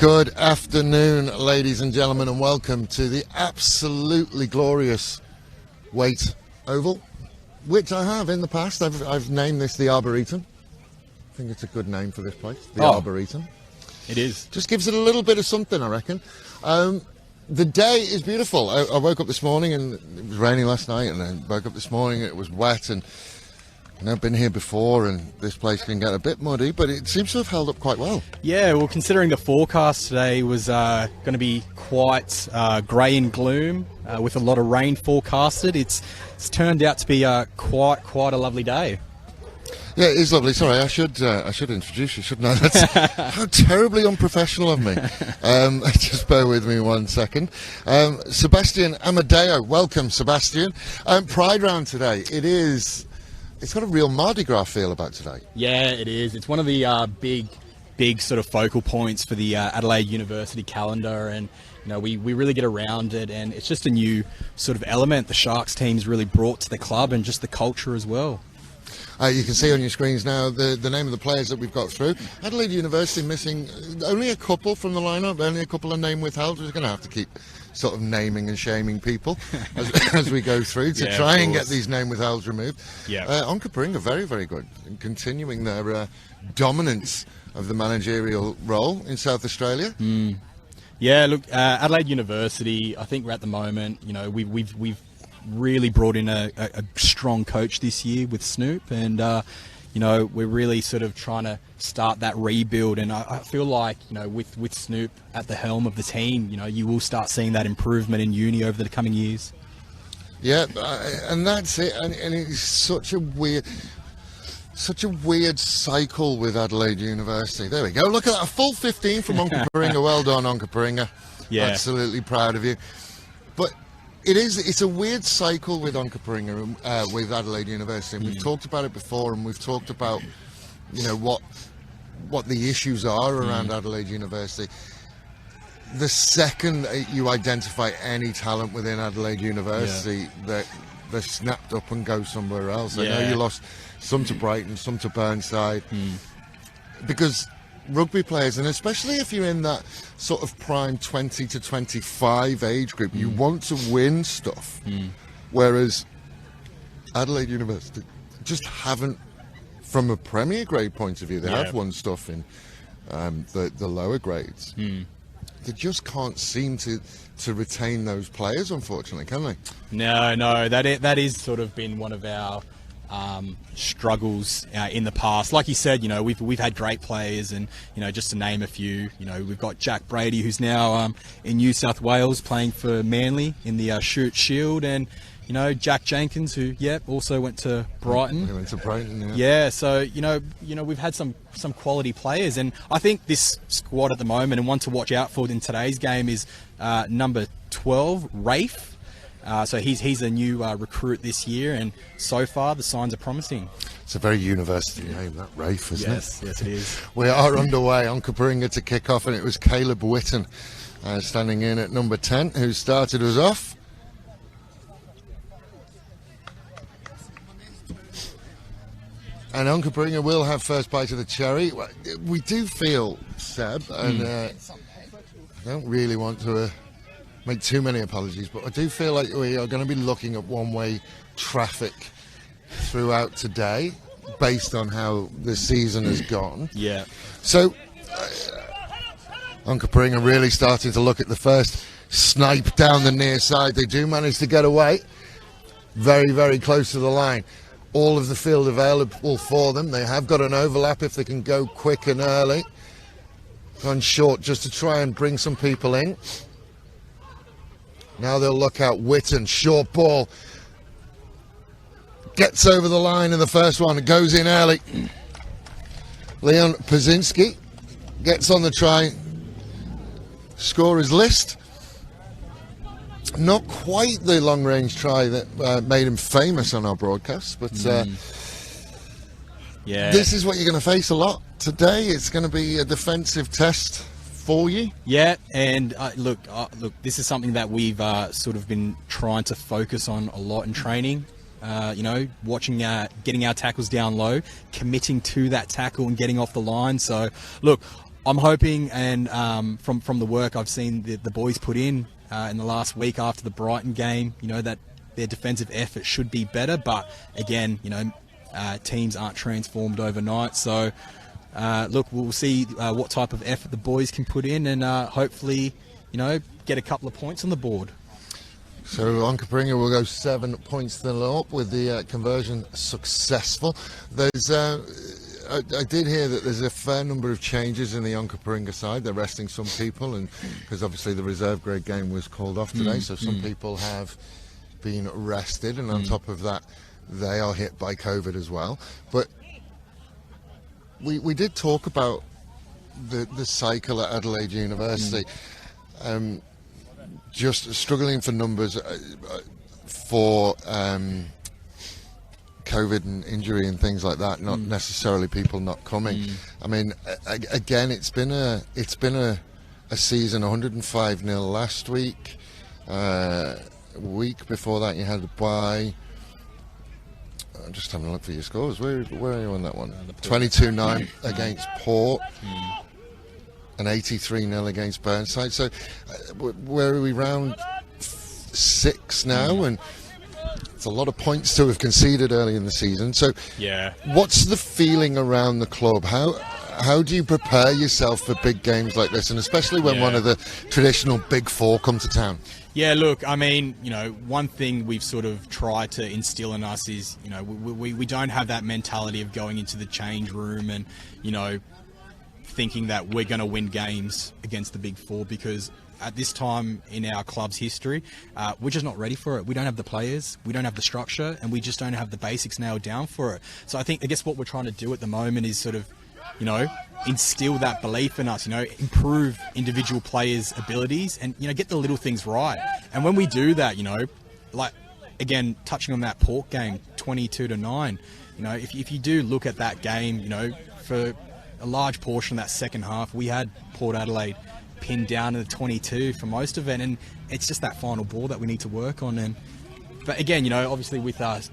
Good afternoon, ladies and gentlemen, and welcome to the absolutely glorious Waite Oval, which I have in the past. I've named this the Arboretum. I think it's a good name for this place, the Arboretum. It is. Just gives it a little bit of something, I reckon. The day is beautiful. I woke up this morning and it was raining last night, and I woke up this morning and it was wet, and I've been here before, and this place can get a bit muddy, but it seems to have held up quite well. Yeah, well, considering the forecast today was going to be quite grey and gloom, with a lot of rain forecasted, it's turned out to be quite a lovely day. Yeah, it is lovely. Sorry, I should introduce you, shouldn't I? That's how terribly unprofessional of me. Just bear with me 1 second. Sebastian Amadeo, welcome, Sebastian. Pride round today. It's got a real Mardi Gras feel about today. Yeah, it is. It's one of the big sort of focal points for the Adelaide University calendar, and we really get around it, and it's just a new sort of element the Sharks team's really brought to the club, and just the culture as well. You can see on your screens now the name of the players that we've got through. Adelaide University missing only a couple from the lineup, only a couple of name withheld. We're going to have to keep sort of naming and shaming people as we go through to try and get these name withholds removed. Yeah. Onkaparinga, very, very good, in continuing their dominance of the managerial role in South Australia. Yeah, look, Adelaide University, I think we're at the moment, we've really brought in a strong coach this year with Snoop, and we're really sort of trying to start that rebuild, and I feel like with Snoop at the helm of the team, you will start seeing that improvement in uni over the coming years. Yeah, and that's it, and it's such a weird cycle with Adelaide University. There we go, look at that, a full 15 from Onkaparinga. Well done, Onkaparinga. Yeah, absolutely proud of you. But it's a weird cycle with Onkaparinga, with Adelaide University, and we've talked about it before, and we've talked about what the issues are around Adelaide University. The second you identify any talent within Adelaide University, they're snapped up and go somewhere else. I know you lost some to Brighton, some to Burnside, because rugby players, and especially if you're in that sort of prime 20 to 25 age group, you want to win stuff, whereas Adelaide University just haven't, from a Premier grade point of view, they have won stuff in the lower grades. They just can't seem to retain those players, unfortunately, can they? No, that is sort of been one of our struggles in the past. Like you said, we've had great players, and just to name a few, we've got Jack Brady, who's now in New South Wales playing for Manly in the Shute Shield, and Jack Jenkins, who also went to Brighton. He went to Brighton, yeah. So we've had some quality players, and I think this squad at the moment, and one to watch out for in today's game, is number 12, Rafe. So he's a new recruit this year, and so far the signs are promising. It's a very university name, that Rafe, isn't it? Yes, it is. We are underway. Onkaparinga to kick off, and it was Caleb Witten standing in at number 10, who started us off. And Onkaparinga will have first bite of the cherry. We do feel, Seb, and I don't really want to make too many apologies, but I do feel like we are going to be looking at one-way traffic throughout today based on how the season has gone. Yeah. So Onkaparinga really starting to look at the first snipe down the near side. They do manage to get away very, very close to the line. All of the field available for them. They have got an overlap if they can go quick and early. Gone short just to try and bring some people in. Now they'll look out Witten, short ball. Gets over the line in the first one, it goes in early. Leon Pazinski gets on the try. Scorer's list. Not quite the long-range try that made him famous on our broadcast, but this is what you're going to face a lot today. It's going to be a defensive test for you. Yeah, and look, this is something that we've sort of been trying to focus on a lot in training. Watching, getting our tackles down low, committing to that tackle and getting off the line. So, look, I'm hoping, and from the work I've seen the boys put in the last week after the Brighton game, that their defensive effort should be better. But again, teams aren't transformed overnight. So look, we'll see what type of effort the boys can put in, and hopefully, get a couple of points on the board. So Onkaparinga will go 7 points to nil up with the conversion successful. There's I did hear that there's a fair number of changes in the Onkaparinga side. They're resting some people, and because obviously the reserve grade game was called off today, so some people have been rested, and on top of that, they are hit by COVID as well. But we did talk about the cycle at Adelaide University, just struggling for numbers for COVID and injury and things like that, not necessarily people not coming. I mean, again, it's been a season. 105-0 last week. Week before that, you had a bye. I'm just having a look for your scores. Where are you on that one? 22-9 against Port, and 83-0 against Burnside. So, where are we? Round 6 now, and it's a lot of points to have conceded early in the season. So, what's the feeling around the club? How do you prepare yourself for big games like this, and especially when one of the traditional big four come to town? Yeah, look, I mean, one thing we've sort of tried to instill in us is, we don't have that mentality of going into the change room and, thinking that we're going to win games against the big four, because at this time in our club's history, we're just not ready for it. We don't have the players, we don't have the structure, and we just don't have the basics nailed down for it. So I guess what we're trying to do at the moment is sort of, instill that belief in us, improve individual players' abilities and, get the little things right. And when we do that, like, again, touching on that Port game, 22-9, if you do look at that game, for a large portion of that second half, we had Port Adelaide pinned down to the 22 for most of it, and it's just that final ball that we need to work on. But again, obviously with us,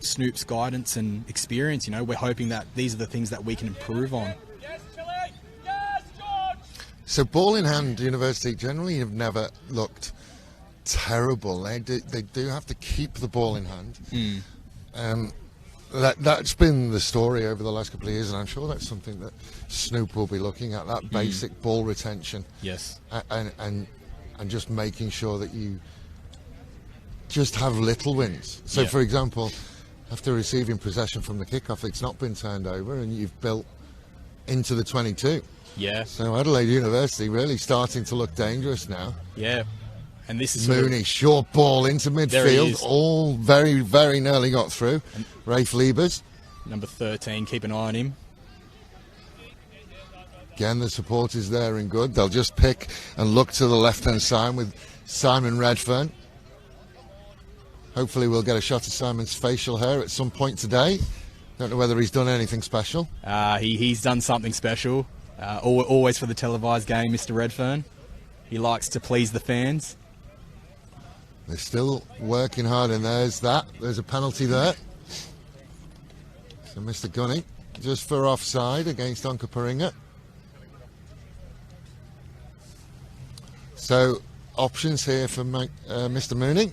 Snoop's guidance and experience, we're hoping that these are the things that we can improve on. So ball in hand, University generally have never looked terrible. They do have to keep the ball in hand. That's been the story over the last couple of years, and I'm sure that's something that Snoop will be looking at, that basic ball retention. Yes. And just making sure that you just have little wins. So, for example, after receiving possession from the kickoff, it's not been turned over, and you've built into the 22. Yeah. So Adelaide University really starting to look dangerous now. Yeah. And this is Mooney, short ball into midfield, all very, very nearly got through. And Rafe Liebers, number 13, keep an eye on him. Again, the support is there and good. They'll just pick and look to the left-hand side with Simon Redfern. Hopefully we'll get a shot of Simon's facial hair at some point today. Don't know whether he's done anything special. He's done something special. Always for the televised game, Mr. Redfern. He likes to please the fans. They're still working hard, and there's a penalty there. So Mr. Gunning just for offside against Onkaparinga. So options here for Mr. Mooney.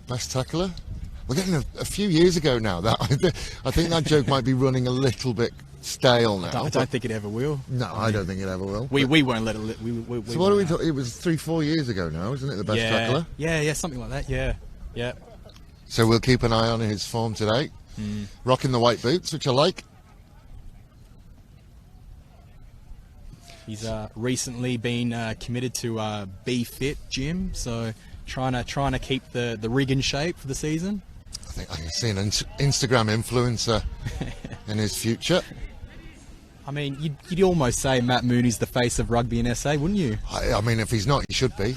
Best tackler. We're getting a few years ago now. That I think that joke might be running a little bit stale now. I don't think it ever will. No, I don't think it ever will. We won't let it. So what are we talking? It was 3-4 years ago now, isn't it? The best tackler. Yeah, something like that. Yeah. So we'll keep an eye on his form today. Rocking the white boots, which I like. He's recently been committed to Be Fit gym, so trying to keep the rig in shape for the season. I think I can see an Instagram influencer in his future. I mean, you'd almost say Matt Mooney's the face of rugby in SA, wouldn't you? I mean, if he's not, he should be.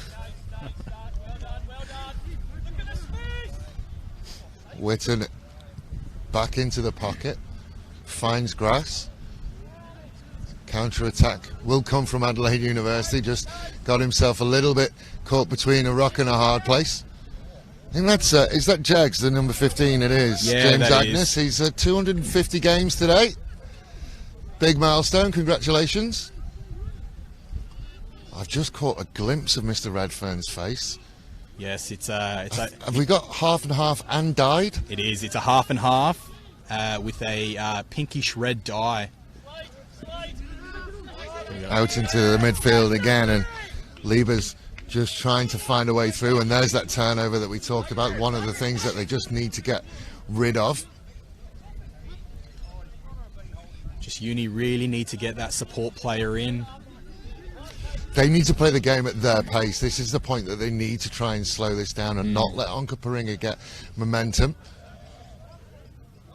Whitten back into the pocket, finds grass. Counter-attack will come from Adelaide University. Just got himself a little bit caught between a rock and a hard place. I think that's is that Jags, the number 15? It is. Yeah, James that Agnes. is. He's 250 games today. Big milestone, congratulations. I've just caught a glimpse of Mr. Redfern's face. Yes, Have we got half and half and dyed? It is. It's a half and half with a pinkish red dye. Out into the midfield again, and Lieber's just trying to find a way through, and there's that turnover that we talked about, one of the things that they just need to get rid of. Just Uni really need to get that support player in. They need to play the game at their pace. This is the point that they need to try and slow this down and not let Onkaparinga get momentum.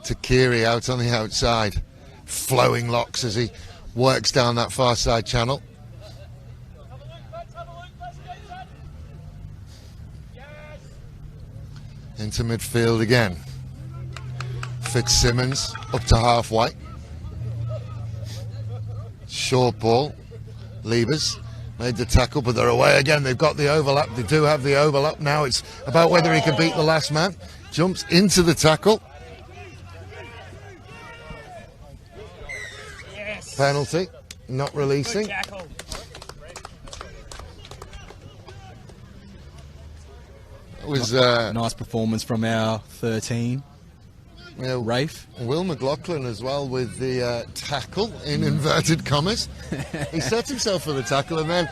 Takiri out on the outside, flowing locks as he works down that far side channel. Into midfield again. Fitzsimmons up to halfway. Short ball. Liebers made the tackle, but they're away again. They've got the overlap. They do have the overlap. Now it's about whether he can beat the last man. Jumps into the tackle. Yes. Penalty. Not releasing. Good tackle. It was Nice performance from our 13, Rafe. Will McLaughlin as well with the tackle in inverted commas. He set himself for the tackle, and then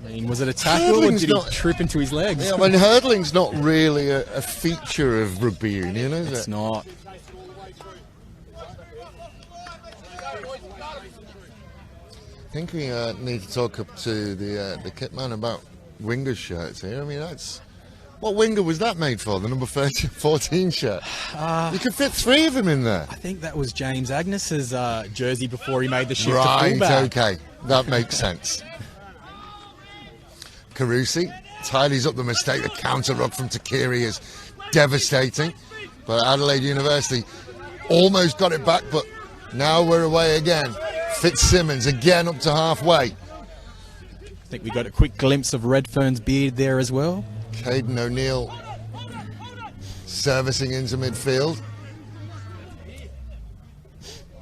I mean, was it a tackle or did he trip into his legs? yeah, I mean, hurdling's not really a feature of rugby union, is It's it? not. I think we need to talk up to the kit man about Winger's shirts here. I mean, that's what winger was that made for? The number 14 shirt. You could fit 3 of them in there. I think that was James Agnes's jersey before he made the shift to Right, fullback. okay, that makes sense. Carusi tidies up the mistake. The counter ruck from Takiri is devastating, but Adelaide University almost got it back, but now we're away again. Fitzsimmons again up to halfway. I think we got a quick glimpse of Redfern's beard there as well. Caden O'Neill servicing into midfield.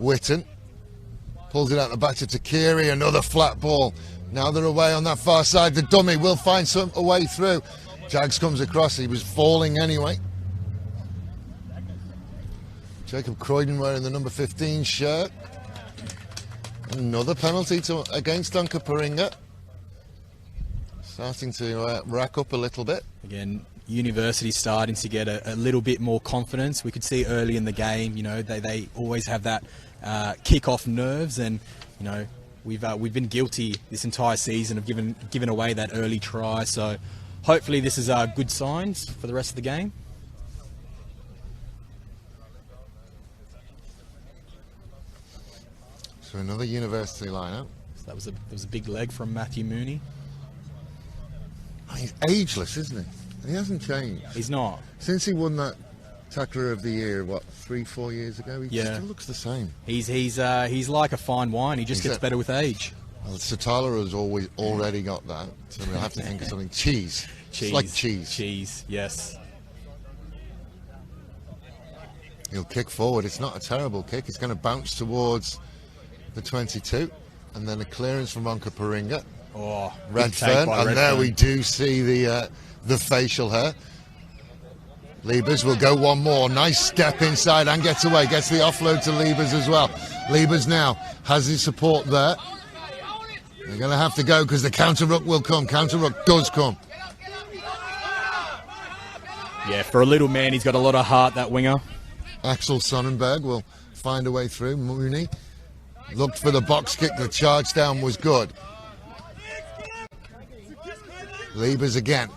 Witten pulls it out the back to Takiri, another flat ball. Now they're away on that far side. The dummy will find a way through. Jags comes across. He was falling anyway. Jacob Croydon wearing the number 15 shirt. Another penalty against Onkaparinga. Starting to rack up a little bit. Again, University starting to get a little bit more confidence. We could see early in the game, you know, they always have that kick-off nerves, and you know, we've been guilty this entire season of giving away that early try. So hopefully this is good signs for the rest of the game. So another University lineup. So that was a big leg from Matthew Mooney. Oh, he's ageless, isn't he? He hasn't changed. He's not. Since he won that Tackler of the Year, what, 3-4 years ago? He Yeah. still looks the same. He's like a fine wine. He just gets better with age. Well, Sir Tyler has already got that, so we'll have to think of something. Cheese. It's like cheese. Cheese, yes. He'll kick forward. It's not a terrible kick. It's going to bounce towards the 22, and then a clearance from Onkaparinga. Oh, big take Redfern, by and there Redfern. we do see the facial hair. Liebers will go one more. Nice step inside and gets away. Gets the offload to Liebers as well. Liebers now has his support there. They're going to have to go because the counter ruck will come. Counter ruck does come. Yeah, for a little man, he's got a lot of heart, that winger. Axel Sonnenberg will find a way through. Mooney looked for the box kick. The charge down was good. Liebers again.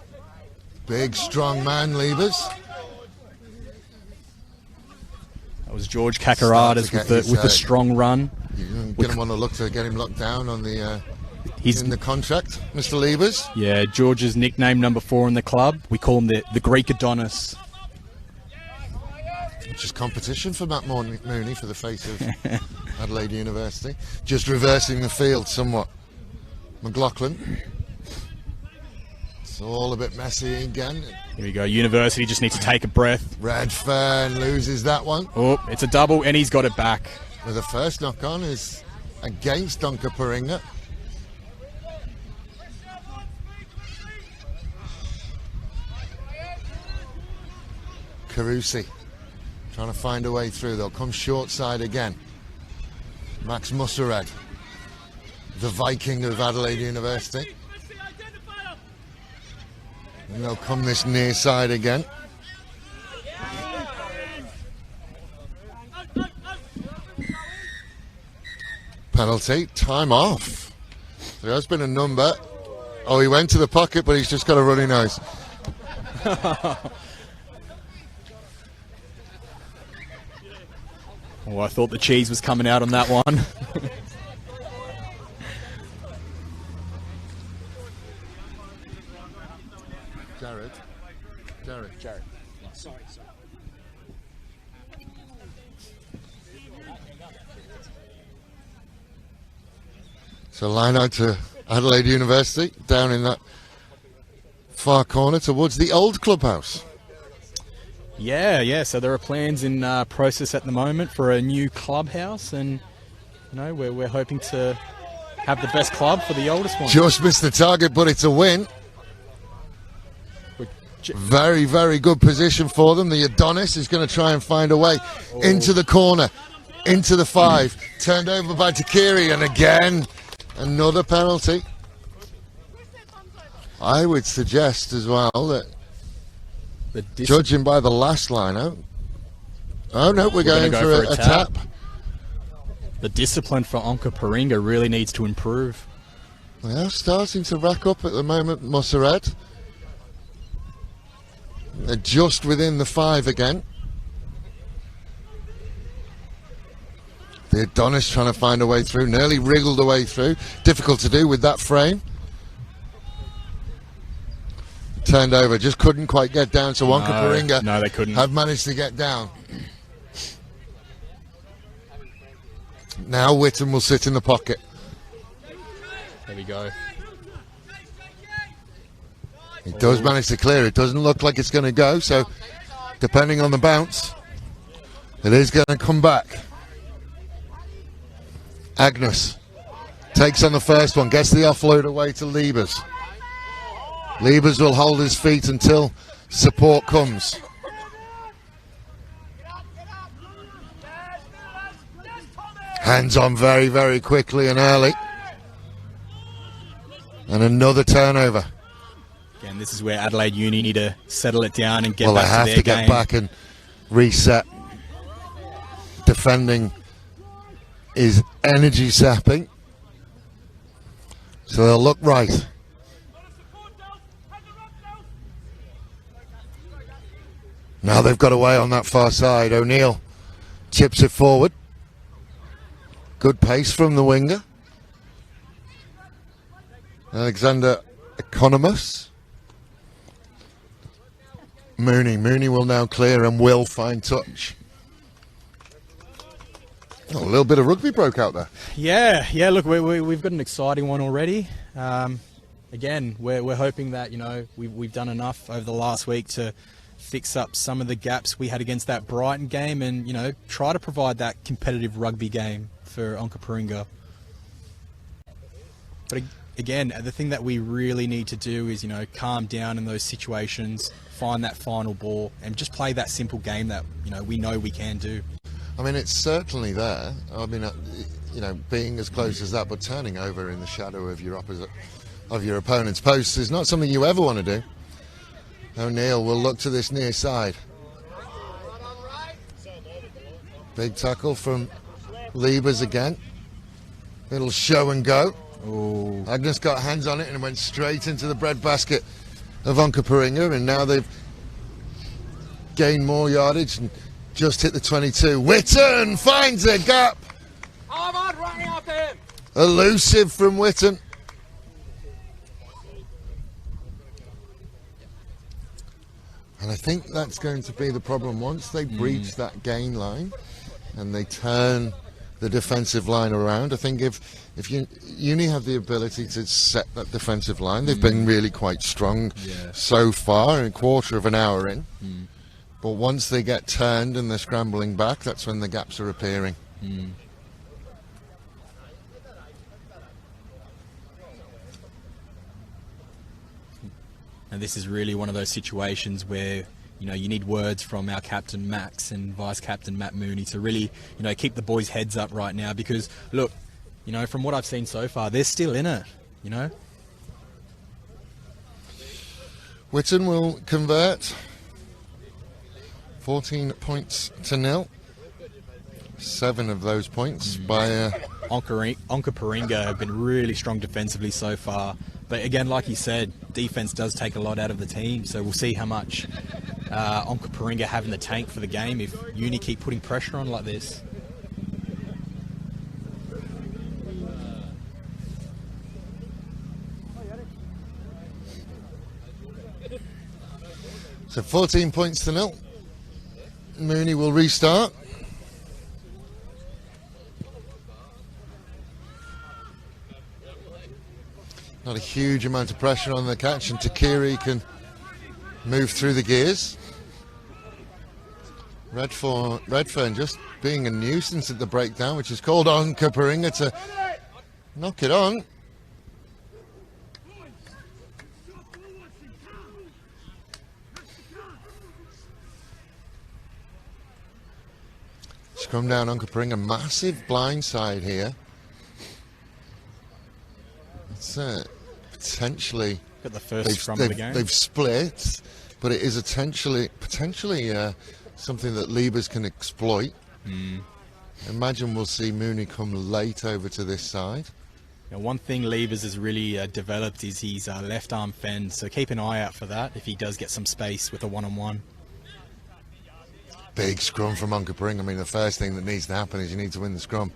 Big, strong man, Liebers. That was George Kakaradas with the strong run. You can get him on the look to get him locked down on the He's in the contract, Mr. Liebers. Yeah, George's nickname number 4 in the club. We call him the Greek Adonis. Which is competition for Matt Mooney for the face of Adelaide University. Just reversing the field somewhat. McLaughlin. It's all a bit messy again. Here we go. University just needs to take a breath. Redfern loses that one. Oh, it's a double, and he's got it back. With the first knock on is against Onkaparinga. Carusi trying to find a way through. They'll come short side again. Max Mussered, the Viking of Adelaide University. And they'll come this near side again. Penalty, time off. There has been a number. Oh, he went to the pocket, but he's just got a runny nose. Oh, I thought the cheese was coming out on that one. Jared. Sorry. So line out to Adelaide University, down in that far corner towards the old clubhouse. Yeah. So there are plans in process at the moment for a new clubhouse, and we're hoping to have the best club for the oldest one. Just missed the target, but it's a win. Very, very good position for them. The Adonis is going to try and find a way into the corner, into the 5. Turned over by Takiri, and again, another penalty. I would suggest as well that, judging by the last line out, oh no, we're going for a tap. The discipline for Onkaparinga really needs to improve. Well, starting to rack up at the moment, Mussered. They're just within the 5 again. The Adonis trying to find a way through, nearly wriggled a way through. Difficult to do with that frame. Turned over, just couldn't quite get down. So Onkaparinga no, they couldn't. Have managed to get down. Now Whitton will sit in the pocket. There we go. He does manage to clear. It doesn't look like it's going to go, so depending on the bounce, it is going to come back. Agnes takes on the first one, gets the offload away to Liebers. Liebers will hold his feet until support comes. Hands on very, very quickly and early. And another turnover. Again, this is where Adelaide Uni need to settle it down and get Well, they back have to their to game. get back and reset. Defending is energy sapping. So they'll look right. Now they've got away on that far side. O'Neill chips it forward. Good pace from the winger. Alexander Economus. Mooney will now clear and will find touch. Oh, a little bit of rugby broke out there. Yeah. Look, we've got an exciting one already. Again, we're hoping that we've done enough over the last week to fix up some of the gaps we had against that Brighton game, and try to provide that competitive rugby game for Onkaparinga. But again, the thing that we really need to do is calm down in those situations, find that final ball, and just play that simple game that we know we can do. I mean, it's certainly there. I mean, being as close as that, but turning over in the shadow of your opponent's post is not something you ever want to do. O'Neill will look to this near side. Big tackle from Liebers again. Little show and go. Ooh. Agnes got hands on it and went straight into the breadbasket of Onkaparinga, and now they've gained more yardage and just hit the 22. Whitton finds a gap. Running after him. Elusive from Whitton. And I think that's going to be the problem. Once they breach that gain line and they turn the defensive line around, I think if Uni have the ability to set that defensive line, they've been really quite strong so far, in a quarter of an hour in. But once they get turned and they're scrambling back, that's when the gaps are appearing. And this is really one of those situations where, you know, you need words from our captain Max and vice captain Matt Mooney to really, you know, keep the boys' heads up right now, because look, you know, from what I've seen so far, they're still in it, you know. Whitton will convert. 14 points to 0. 7 of those points by Onkaparinga have been really strong defensively so far. But again, like you said, defense does take a lot out of the team. So we'll see how much Onkaparinga have in the tank for the game if Uni keep putting pressure on like this. So 14 points to 0. Mooney will restart. Not a huge amount of pressure on the catch, and Takiri can move through the gears. Redfern just being a nuisance at the breakdown, which is called on Onkaparinga to knock it on. Scrum down Onkaparinga, massive blindside here. It's potentially Got the first scrum of the game. They've split, but it is potentially something that Liebers can exploit. Imagine we'll see Mooney come late over to this side. Now, one thing Liebers has really developed is his left arm fend, so keep an eye out for that if he does get some space with a one-on-one. Big scrum from Onkaparinga. I mean, the first thing that needs to happen is you need to win the scrum.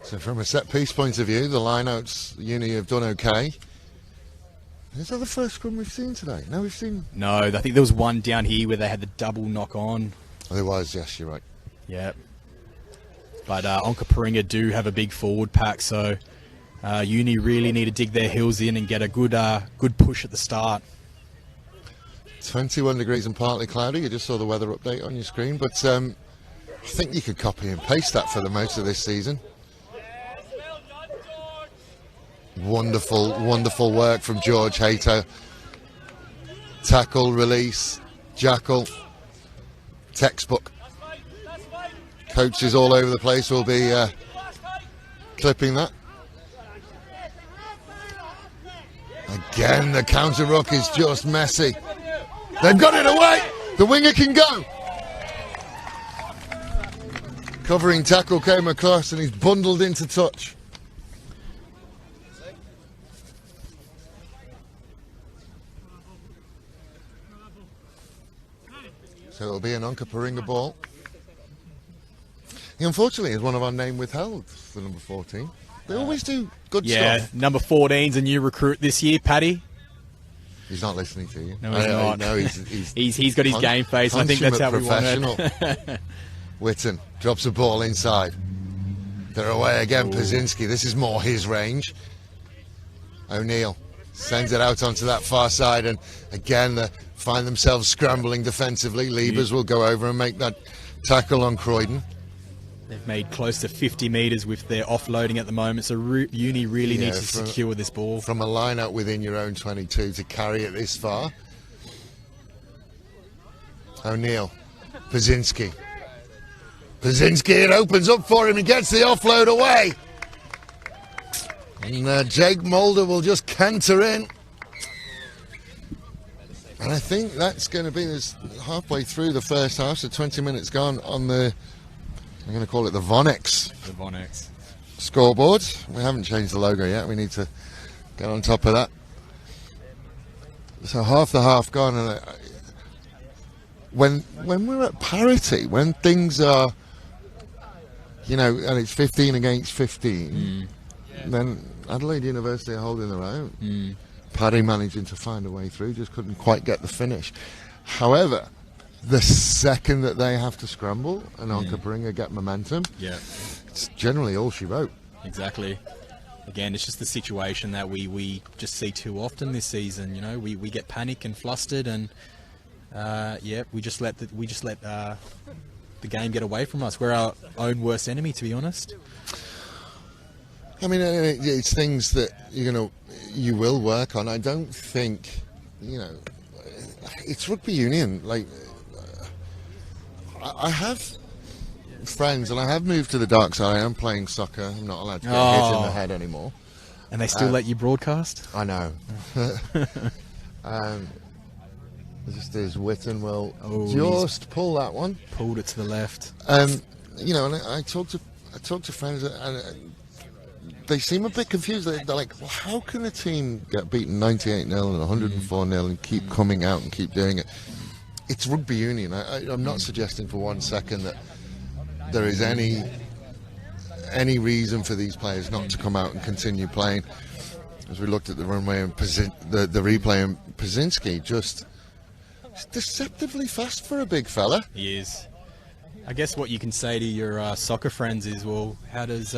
So from a set-piece point of view, the lineouts Uni have done okay. Is that the first scrum we've seen today? No, we've seen... No, I think there was one down here where they had the double knock-on. Oh, there was, yes, you're right. Yeah. But Onkaparinga do have a big forward pack, so Uni really need to dig their heels in and get a good push at the start. 21 degrees and partly cloudy. You just saw the weather update on your screen, but I think you could copy and paste that for the most of this season. Wonderful, wonderful work from George Hayter. Tackle, release, jackal, textbook. Coaches all over the place will be clipping that. Again, the counter ruck is just messy. They've got it away. The winger can go. Covering tackle came across and he's bundled into touch. So it'll be an Onkaparinga ball. He unfortunately is one of our name withheld, the number 14. They always do good stuff. Yeah, number 14's a new recruit this year, Paddy. He's not listening to you. No, he's not. No, he's got his game face, and I think that's how we want it. Whitton drops a ball inside. They're away again, Pazynski. This is more his range. O'Neill sends it out onto that far side, and again they find themselves scrambling defensively. Liebers will go over and make that tackle on Croydon. They've made close to 50 metres with their offloading at the moment, so Uni really needs to secure this ball. From a line out within your own 22 to carry it this far. O'Neill, Pazynski. It opens up for him, he gets the offload away. And Jake Mulder will just canter in. And I think that's going to be this halfway through the first half, so 20 minutes gone on the, I'm going to call it the Vonex. The Vonex scoreboard. We haven't changed the logo yet. We need to get on top of that. So half the half gone, and when we're at parity, when things are, you know, and it's 15 against 15, then Adelaide University are holding their own. Paddy managing to find a way through, just couldn't quite get the finish. However, the second that they have to scramble and Onkaparinga get momentum, it's generally all she wrote. Exactly. Again, it's just the situation that we just see too often this season. You know, we get panic and flustered, and we just let the game get away from us. We're our own worst enemy, to be honest. I mean, it's things that you will work on. I don't think, it's rugby union. Like, I have friends, and I have moved to the dark side. I am playing soccer. I'm not allowed to get hit in the head anymore. And they still let you broadcast? I know. Just as Witten will just pull that one. Pulled it to the left. And I talk to friends, and they seem a bit confused. They're like, well, how can a team get beaten 98-0 and 104-0 and keep coming out and keep doing it? It's rugby union. I'm not suggesting for 1 second that there is any reason for these players not to come out and continue playing. As we looked at the runway and the replay, and Paszynski just deceptively fast for a big fella. He is. I guess what you can say to your soccer friends is, well, how does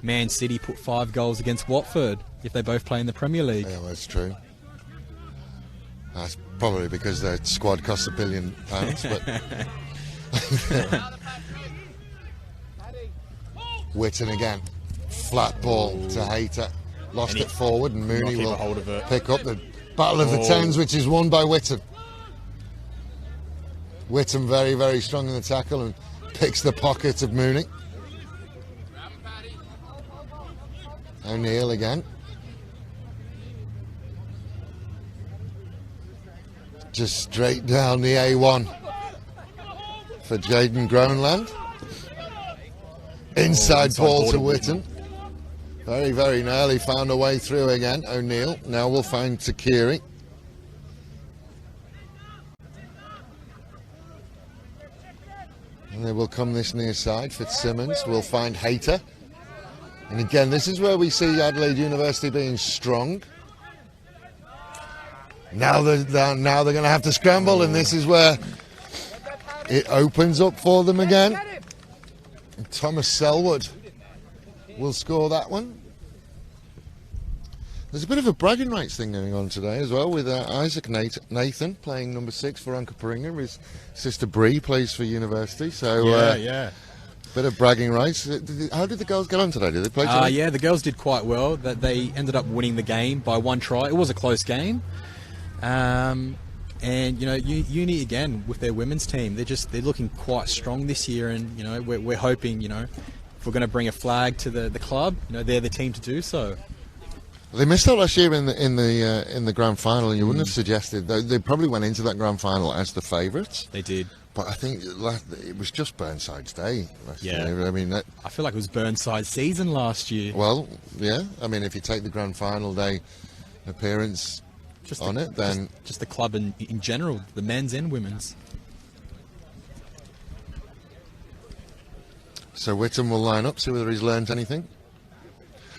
Man City put 5 goals against Watford if they both play in the Premier League? Yeah, that's true. That's probably because their squad costs £1 billion. But Witten again, flat ball to Hayter, lost it forward, and Mooney will hold of it. Pick up the Battle of the Thames, which is won by Witten. Witten very, very strong in the tackle and picks the pocket of Mooney. O'Neill again. Just straight down the A1 for Jaden Groenland. Inside ball to Witten. Very, very nearly found a way through again. O'Neill. Now we'll find Takiri. And they will come this near side. Fitzsimmons will find Hayter. And again, this is where we see Adelaide University being strong. Now they're going to have to scramble, and this is where it opens up for them again. And Thomas Selwood will score that one. There's a bit of a bragging rights thing going on today as well, with Isaac Nathan playing number 6 for Onkaparinga. His sister Bree plays for University, so yeah. Bit of bragging rights. How did the girls get on today? Did they play today? Yeah, the girls did quite well. That they ended up winning the game by 1 try. It was a close game. And Uni again with their women's team, they're looking quite strong this year, and we're hoping if we're going to bring a flag to the club, they're the team to do so. They missed out last year in the grand final, and you wouldn't have suggested they probably went into that grand final as the favourites. They did, but I think it was just Burnside's day last year. Yeah, I mean, I feel like it was Burnside's season last year. Well, yeah. I mean, if you take the grand final day appearance then just the club in general, the men's and women's. So Witten will line up, see whether he's learned anything.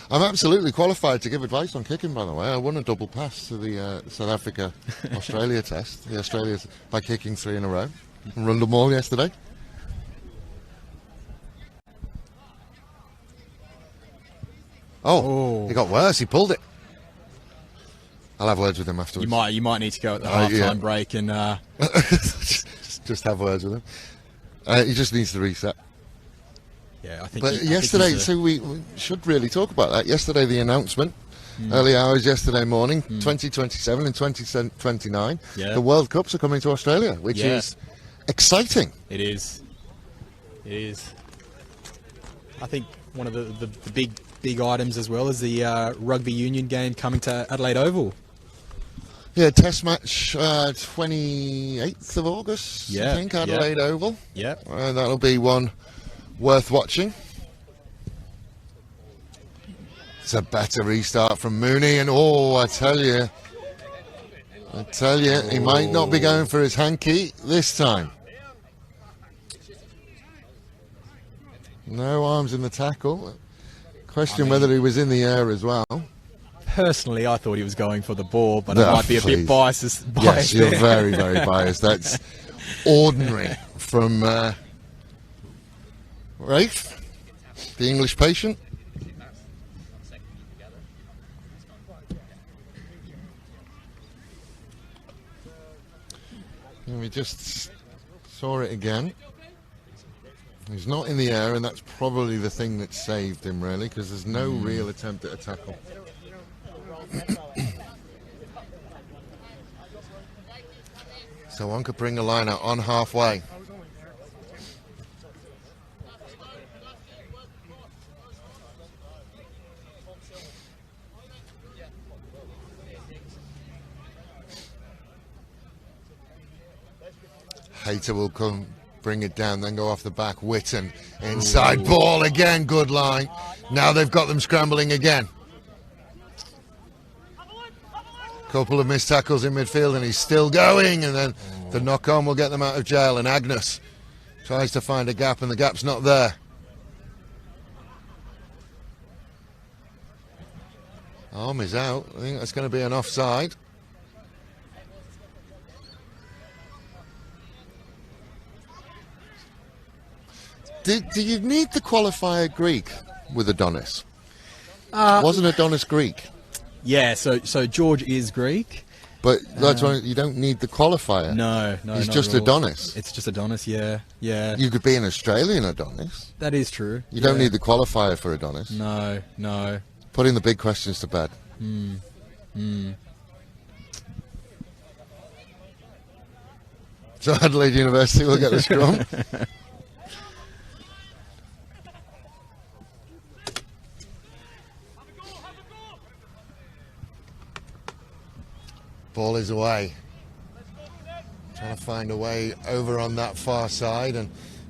I'm absolutely qualified to give advice on kicking, by the way. I won a double pass to the South Africa-Australia test. The Australians by kicking 3 in a row. Run them all yesterday. Oh, it got worse. He pulled it. I'll have words with him afterwards. You might need to go at the half-time break and just have words with him. He just needs to reset. Yeah, I think. But yesterday, so we should really talk about that. Yesterday, the announcement, early hours yesterday morning, 2027 and 2029. Yeah. The World Cups are coming to Australia, which is exciting. It is. It is. I think one of the big items as well is the rugby union game coming to Adelaide Oval. Yeah, test match 28th of August, I think, Adelaide Oval. Yeah. That'll be one worth watching. It's a better restart from Mooney, and I tell you, he might not be going for his hanky this time. No arms in the tackle. Question whether he was in the air as well. Personally, I thought he was going for the ball, but I might be a bit biased. Yes, you're very, very biased. That's ordinary from Rafe, the English patient. And we just saw it again. He's not in the air, and that's probably the thing that saved him, really, because there's no real attempt at a tackle. So Onkaparinga line out on halfway. Hayter will come, bring it down, then go off the back. Witten inside ball again. Good line. Now they've got them scrambling again. Couple of missed tackles in midfield, and he's still going. And then the knock-on will get them out of jail. And Agnes tries to find a gap, and the gap's not there. Arm is out. I think that's going to be an offside. Do you need the qualifier Greek with Adonis? Wasn't Adonis Greek? Yeah, so George is Greek. But that's why you don't need the qualifier. No, He's not just at all. Adonis. It's just Adonis, yeah. You could be an Australian Adonis. That is true. You don't need the qualifier for Adonis. No. Putting the big questions to bed. So Adelaide University will get the scrum. Ball is away. Trying to find a way over on that far side, and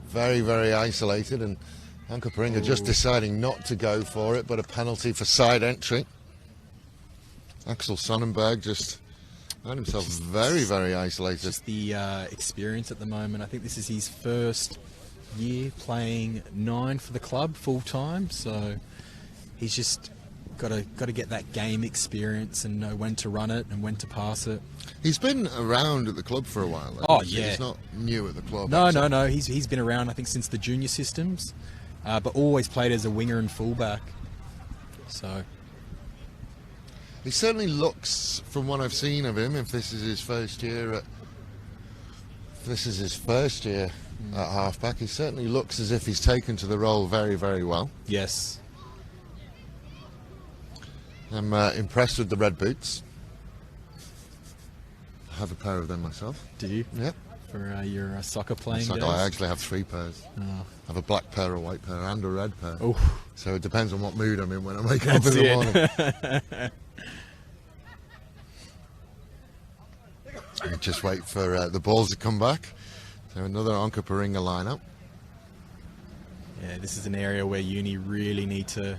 very, very isolated. And Onkaparinga just deciding not to go for it, but a penalty for side entry. Axel Sonnenberg just found himself very, very isolated. Just the experience at the moment. I think this is his first year playing 9 for the club full time, so he's just got to get that game experience and know when to run it and when to pass it. He's been around at the club for a while, though. Oh, yeah. He's not new at the club. No. He's been around, I think, since the junior systems, but always played as a winger and fullback. So he certainly looks, from what I've seen of him, if this is his first year at halfback, he certainly looks as if he's taken to the role very, very well. yes. I'm impressed with the red boots. I have a pair of them myself. Do you? Yep. For your soccer playing days? I actually have 3 pairs. Oh. I have a black pair, a white pair, and a red pair. Oof. So it depends on what mood I'm in when I wake up in the morning. We just wait for the balls to come back. So another Onkaparinga lineup. Yeah, this is an area where Uni really need to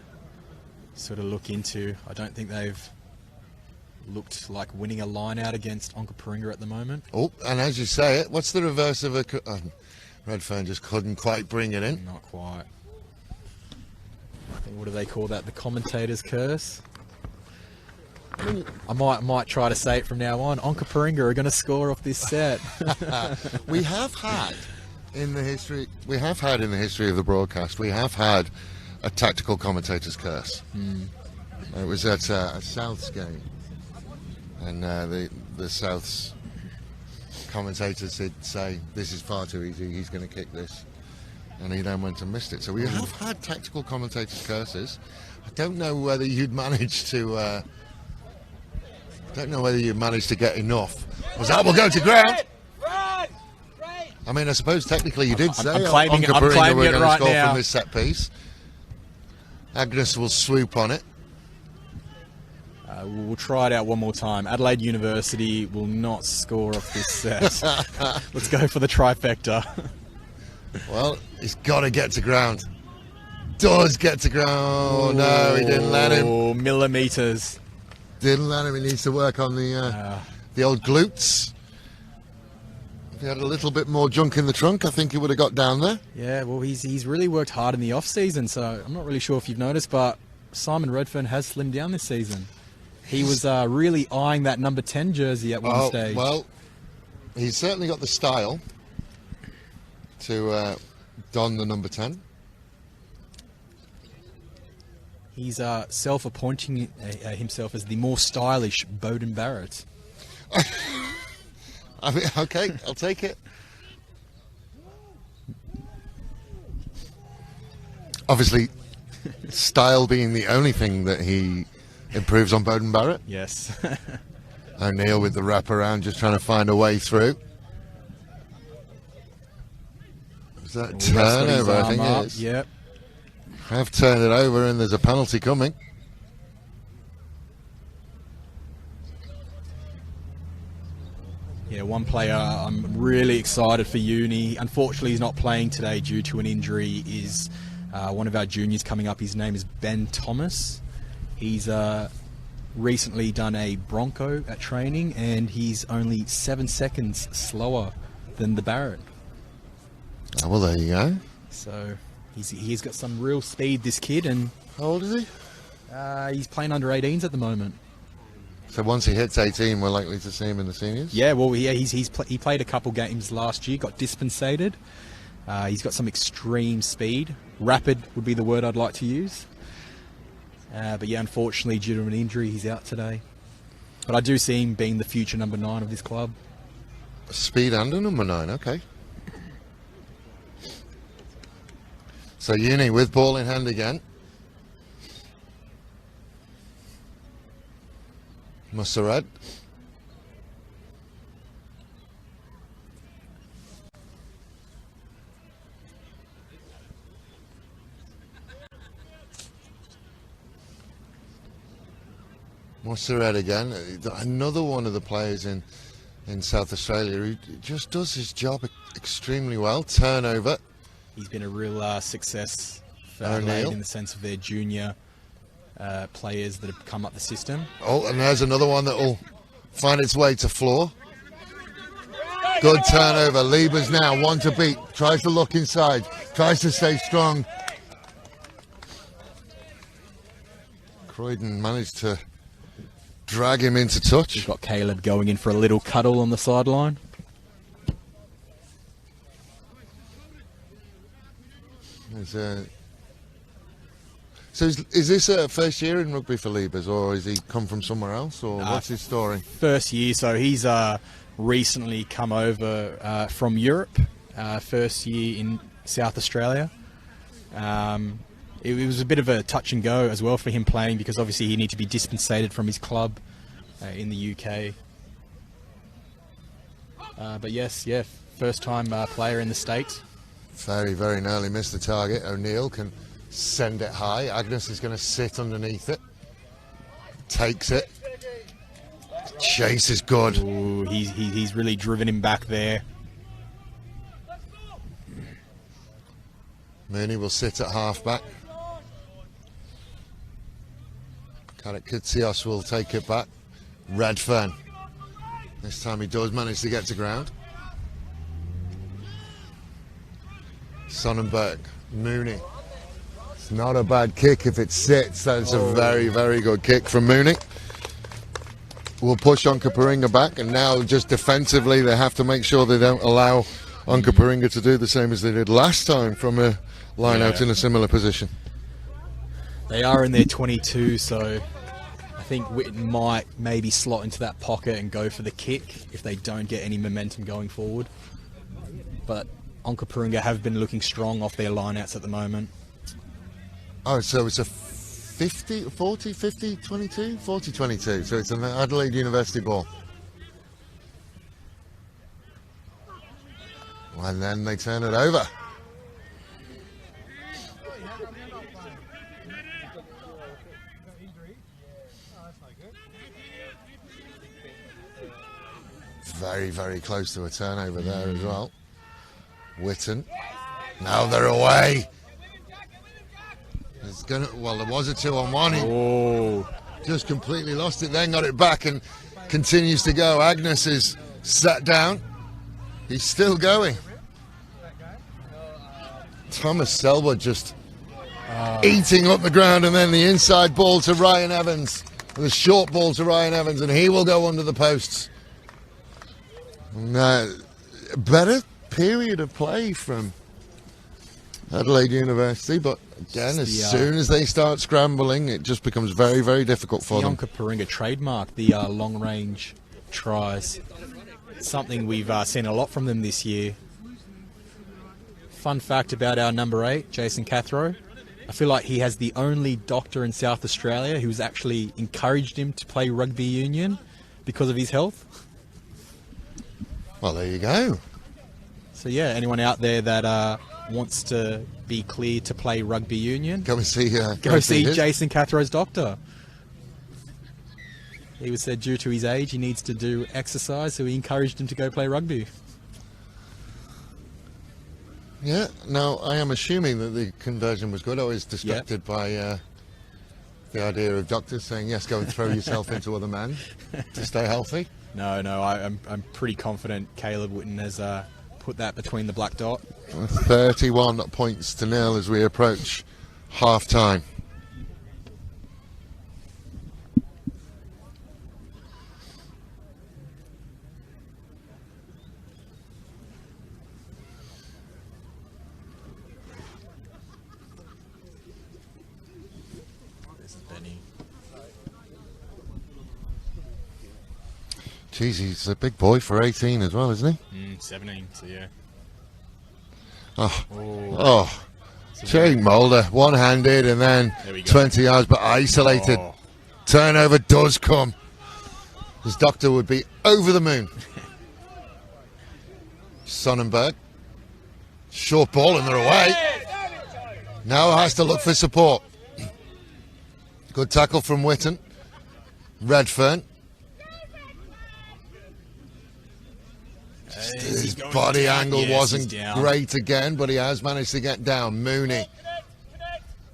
sort of look into. I don't think they've looked like winning a line out against Onkaparinga at the moment. Oh, and as you say it, what's the reverse of a... Redfern just couldn't quite bring it in. Not quite. I think, what do they call that? The commentator's curse? I might try to say it from now on. Onkaparinga are going to score off this set. We have had in the history of the broadcast, we have had a tactical commentator's curse. It was at a Souths game, and the Souths commentators did say, "This is far too easy. He's going to kick this," and he then went and missed it. So we have had tactical commentators' curses. I don't know whether you'd managed to. Don't know whether you managed to get enough. Was that will go to ground? I mean, I suppose technically you did say I'm claiming it we're going to right score now. from this set piece. Agnes will swoop on it. We'll try it out one more time. Adelaide University will not score off this set. Let's go for the trifecta. Well, he's got to get to ground. Does get to ground. Oh, no, he didn't let him. Oh, millimetres. Didn't let him. He needs to work on the old glutes. If he had a little bit more junk in the trunk, I think he would have got down there. Yeah, well, he's really worked hard in the off-season, so I'm not really sure if you've noticed, but Simon Redfern has slimmed down this season. He was really eyeing that number 10 jersey at one stage. Well, he's certainly got the style to don the number 10. He's self-appointing himself as the more stylish Bowden Barrett. I mean, okay, I'll take it. Obviously, style being the only thing that he improves on Bowden Barrett. Yes. O'Neill with the wraparound, just trying to find a way through. Was that turnover? I think it is. Yep. Have turned it over, and there's a penalty coming. Yeah, one player I'm really excited for uni. Unfortunately, he's not playing today due to an injury. Is one of our juniors coming up. His name is Ben Thomas. He's recently done a Bronco at training, and he's only 7 seconds slower than the Barrett. Oh, well, there you go. So he's got some real speed, this kid, and How old is he? he's playing under 18s at the moment. So once he hits 18, we're likely to see him in the seniors? Yeah, well, yeah, he played a couple games last year, got dispensated. He's got some extreme speed. Rapid would be the word I'd like to use. But yeah, unfortunately, due to an injury, he's out today. But I do see him being the future number 9 of this club. Speed under number 9, okay. So Uni with ball in hand again. Musarad. Musarad again. Another one of the players in South Australia who just does his job extremely well. Turnover. He's been a real success for O'Neill. Adelaide in the sense of their junior players that have come up the system. Oh, and there's another one that will find its way to floor. Good turnover. Liebers now, one to beat. Tries to look inside. Tries to stay strong. Croydon managed to drag him into touch. We've got Caleb going in for a little cuddle on the sideline. So is this a first year in rugby for Liebers, or has he come from somewhere else, or what's his story? First year, so he's recently come over from Europe. First year in South Australia. It was a bit of a touch and go as well for him playing, because obviously he needed to be dispensated from his club in the UK. But yes, yeah, first time player in the States. Very, very nearly missed the target. O'Neill can send it high. Agnes is going to sit underneath it. Takes it. Chase is good. Ooh, he's really driven him back there. Mooney will sit at half-back. Karakitsios will take it back. Redfern. This time he does manage to get to ground. Sonnenberg. Mooney. It's not a bad kick if it sits. That's a very, very good kick from Mooney. We'll push Onkaparinga back, and now just defensively they have to make sure they don't allow Onkaparinga to do the same as they did last time from a line out in a similar position. They are in their 22, so I think Witten might maybe slot into that pocket and go for the kick if they don't get any momentum going forward. But Onkaparinga have been looking strong off their lineouts at the moment. Oh, so it's a 40, 50, 22? 40, 22. So it's an Adelaide University ball. And then they turn it over. Very, very close to a turnover there as well. Witten. Now they're away. It's gonna. Well, there was a 2-on-1. He just completely lost it, then got it back and continues to go. Agnes is sat down. He's still going. Thomas Selwood just eating up the ground, and then the inside ball to Ryan Evans. The short ball to Ryan Evans, and he will go under the posts. Better period of play from Adelaide University, but again, as soon as they start scrambling, it just becomes very, very difficult for them. Onkaparinga trademark the long-range tries. Something we've seen a lot from them this year. Fun fact about our number 8, Jason Cathro. I feel like he has the only doctor in South Australia who's actually encouraged him to play rugby union because of his health. Well, there you go. So yeah, anyone out there that wants to be clear to play rugby union, Go and see. go see his. Jason Cathrow's doctor. He was said due to his age he needs to do exercise, so he encouraged him to go play rugby. Yeah. Now I am assuming that the conversion was good. I was distracted by the idea of doctors saying yes, go and throw yourself into other men to stay healthy. No, I'm pretty confident Caleb Witten has put that between the black dot. 31 points to nil as we approach half time. This is Benny. Jeez, he's a big boy for 18 as well, isn't he? 17, so yeah. Oh. Jake Mulder, one-handed and then There we go. 20 yards, but isolated. Oh. Turnover does come. His doctor would be over the moon. Sonnenberg. Short ball and they're away. Now has to look for support. Good tackle from Witten. Redfern. His body angle wasn't great again, but he has managed to get down. Mooney.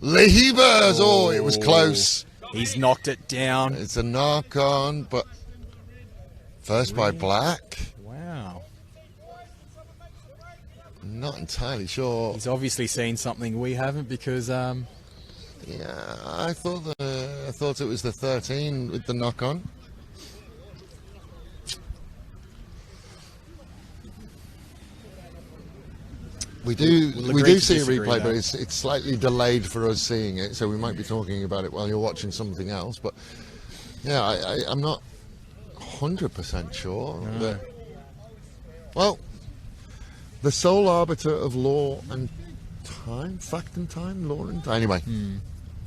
Lehebers. Oh, it was close. He's knocked it down. It's a knock on, but first by Black. Wow. Not entirely sure. He's obviously seen something we haven't because Yeah, I thought it was the 13 with the knock on. We do agree to see a disagree, replay, but though. it's slightly delayed for us seeing it, so we might be talking about it while you're watching something else. But yeah, I'm not 100% sure. That, well, the sole arbiter of law and time, fact and time, law and time. Anyway,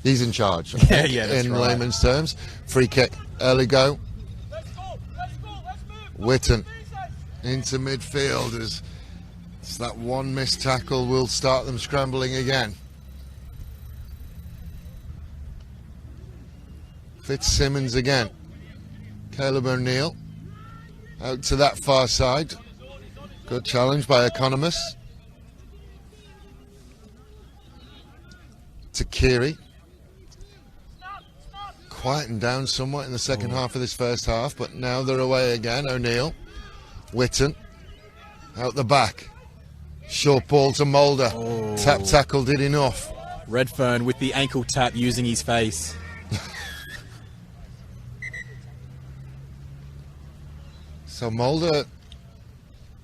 he's in charge. I think, that's in right. layman's terms, free kick, early go. Witten into midfield as that one missed tackle will start them scrambling again. Fitzsimmons again. Caleb O'Neill out to that far side. Good challenge by Economist. To Kiri. Quietened down somewhat in the second half of this first half, but now they're away again. O'Neill. Witten. Out the back. Short ball to Mulder. Tap tackle did enough. Redfern with the ankle tap using his face. So Mulder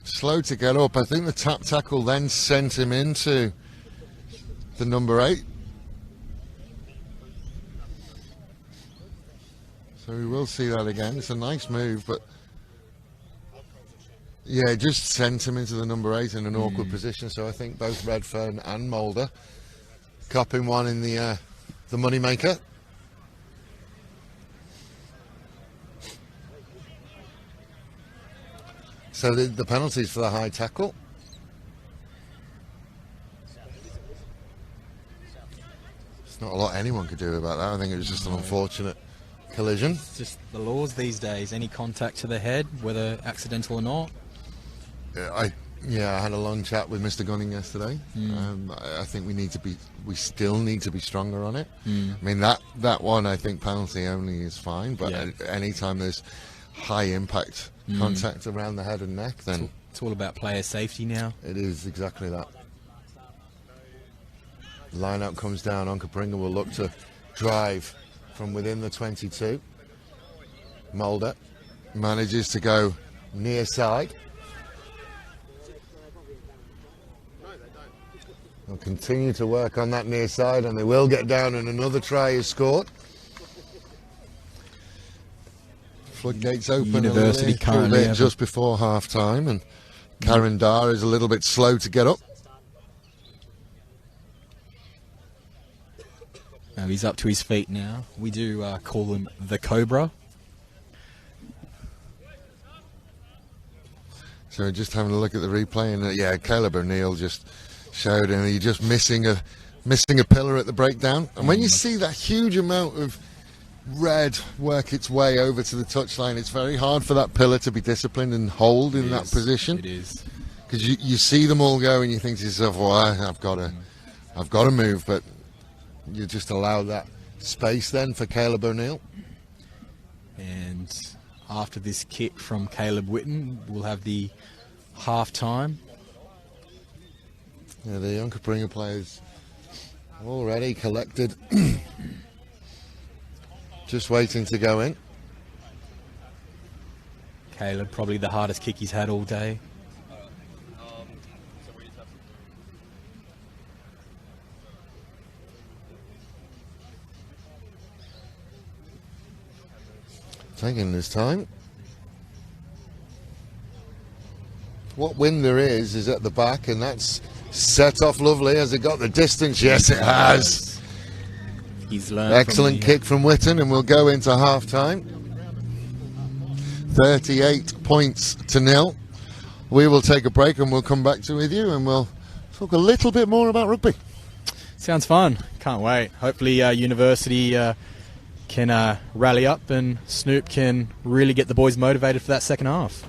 slow to get up. I think the tap tackle then sent him into the number 8. So we will see that again. It's a nice move, but yeah, it just sent him into the number 8 in an awkward position. So I think both Redfern and Mulder copping one in the money maker. So the penalties for the high tackle. There's not a lot anyone could do about that. I think it was just an unfortunate collision. It's just the laws these days. Any contact to the head, whether accidental or not. I had a long chat with Mr. Gunning yesterday. I think we still need to be stronger on it. I mean that one, I think penalty only is fine, but any time there's high impact contact around the head and neck, then It's all about player safety now. it is exactly that. Line out comes down. Onkaparinga will look to drive from within the 22. Mulder manages to go near side. They'll continue to work on that near side and they will get down and another try is scored. Floodgates open University a little currently bit have just before half time and Karen Dar is a little bit slow to get up. He's up to his feet now. We do call him the Cobra. So just having a look at the replay, and yeah, Caleb O'Neill just showed him he's just missing a pillar at the breakdown. And when you see that huge amount of red work its way over to the touchline, it's very hard for that pillar to be disciplined and hold in that position. It is. Because you see them all go and you think to yourself, well, I've got to move, but you just allow that space then for Caleb O'Neill. And after this kick from Caleb Witten, we'll have the half-time. Yeah, the Onkaparinga players already collected. Just waiting to go in. Caleb, probably the hardest kick he's had all day. Taking his time. What wind there is at the back, and that's set off lovely. Has it got the distance? Yes, it has. He's learned. Excellent kick from Witten, and we'll go into half time. 38 points to 0. We will take a break and we'll come back with you and we'll talk a little bit more about rugby. Sounds fun. Can't wait. Hopefully University can rally up and Snoop can really get the boys motivated for that second half.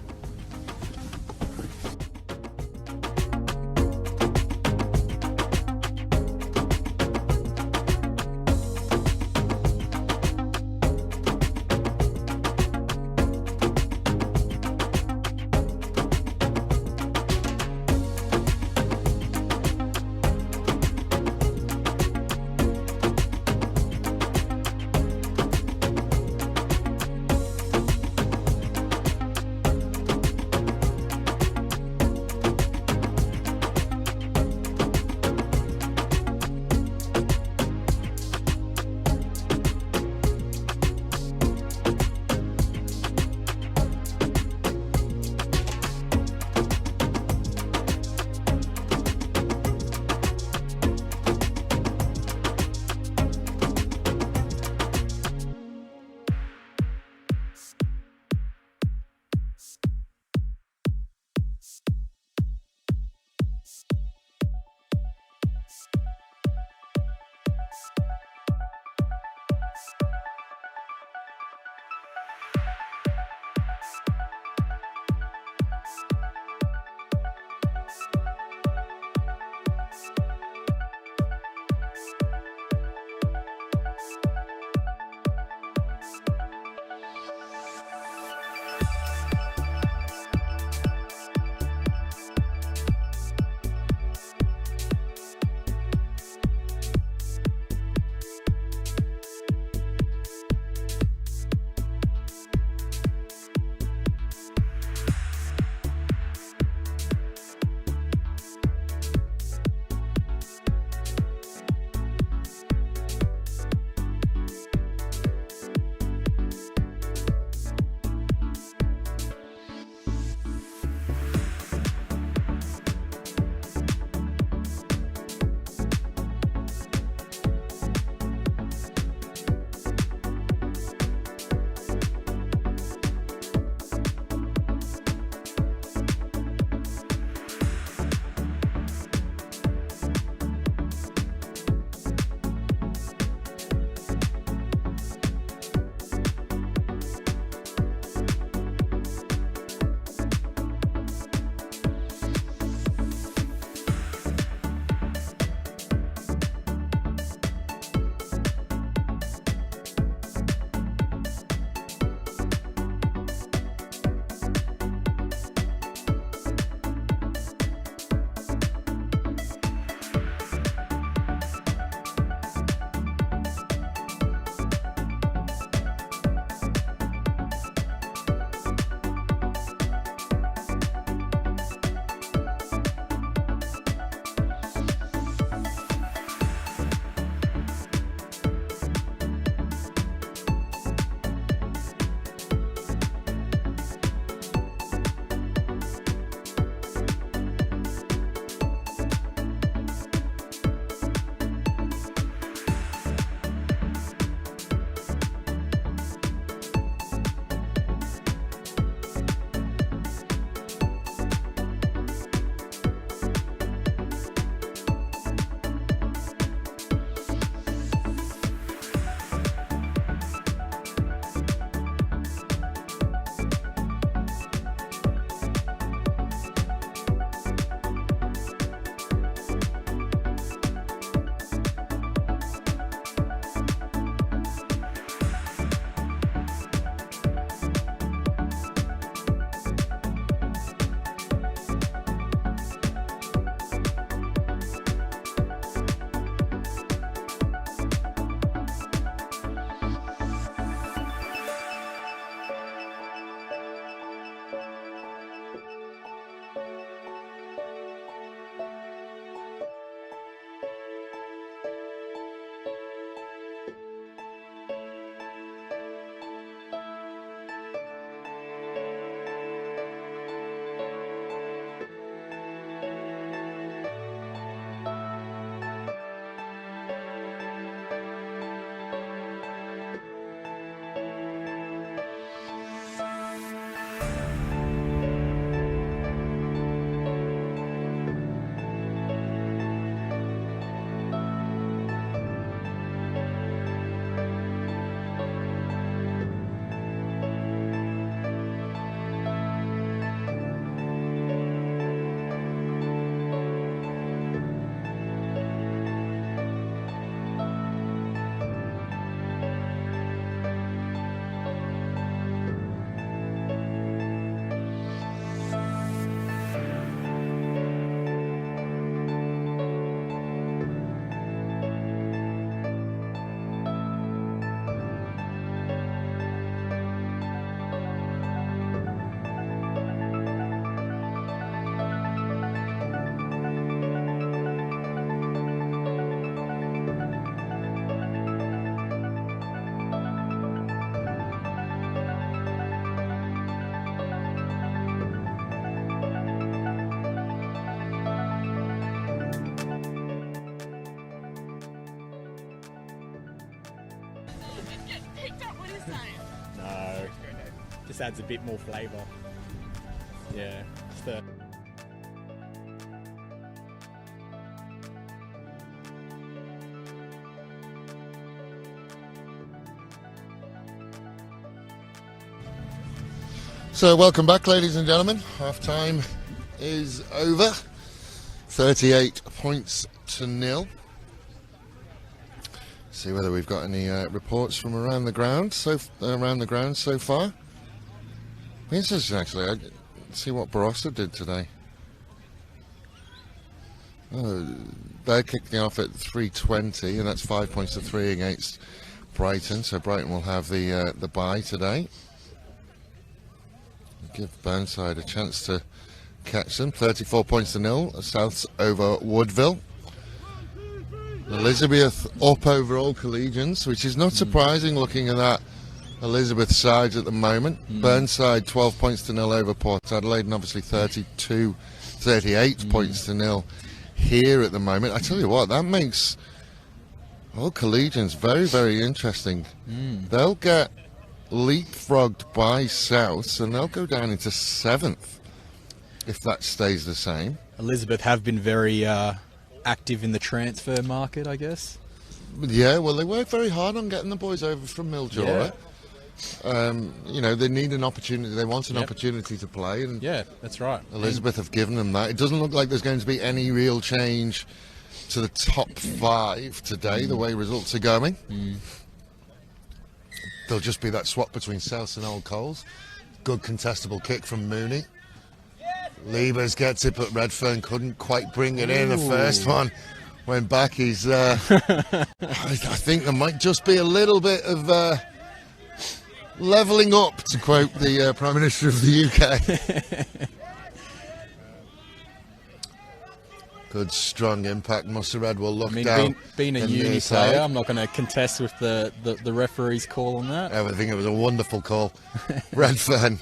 No, just adds a bit more flavour. Yeah, just a... So welcome back, ladies and gentlemen. Half time is over. 38 points to nil. See whether we've got any reports from around the ground so far. Interesting, actually. I see what Barossa did today. Oh, they're kicking off at 3:20, and that's 5 points to 3 against Brighton. So Brighton will have the bye today. Give Burnside a chance to catch them. 34 points to nil. Souths over Woodville. Elizabeth up over all Collegians, which is not surprising looking at that Elizabeth side at the moment. Burnside 12 points to nil over Port Adelaide, and obviously 38 points to nil here at the moment. I tell you what, that makes all Collegians very, very interesting. They'll get leapfrogged by Souths, and they'll go down into 7th if that stays the same. Elizabeth have been very active in the transfer market, I guess. Yeah, well, they worked very hard on getting the boys over from Mildura. You know, they need an opportunity. They want an opportunity to play, and yeah, that's right. Elizabeth have given them that. It doesn't look like there's going to be any real change to the top 5 today, the way results are going. There'll just be that swap between Souths and Old Coles. Good contestable kick from Mooney. Liebers gets it, but Redfern couldn't quite bring it in. The first one went back. He's I think there might just be a little bit of levelling up, to quote the Prime Minister of the UK. Good strong impact. Mussered will look down. Being a uni player, I'm not going to contest with the referee's call on that. I think it was a wonderful call. Redfern.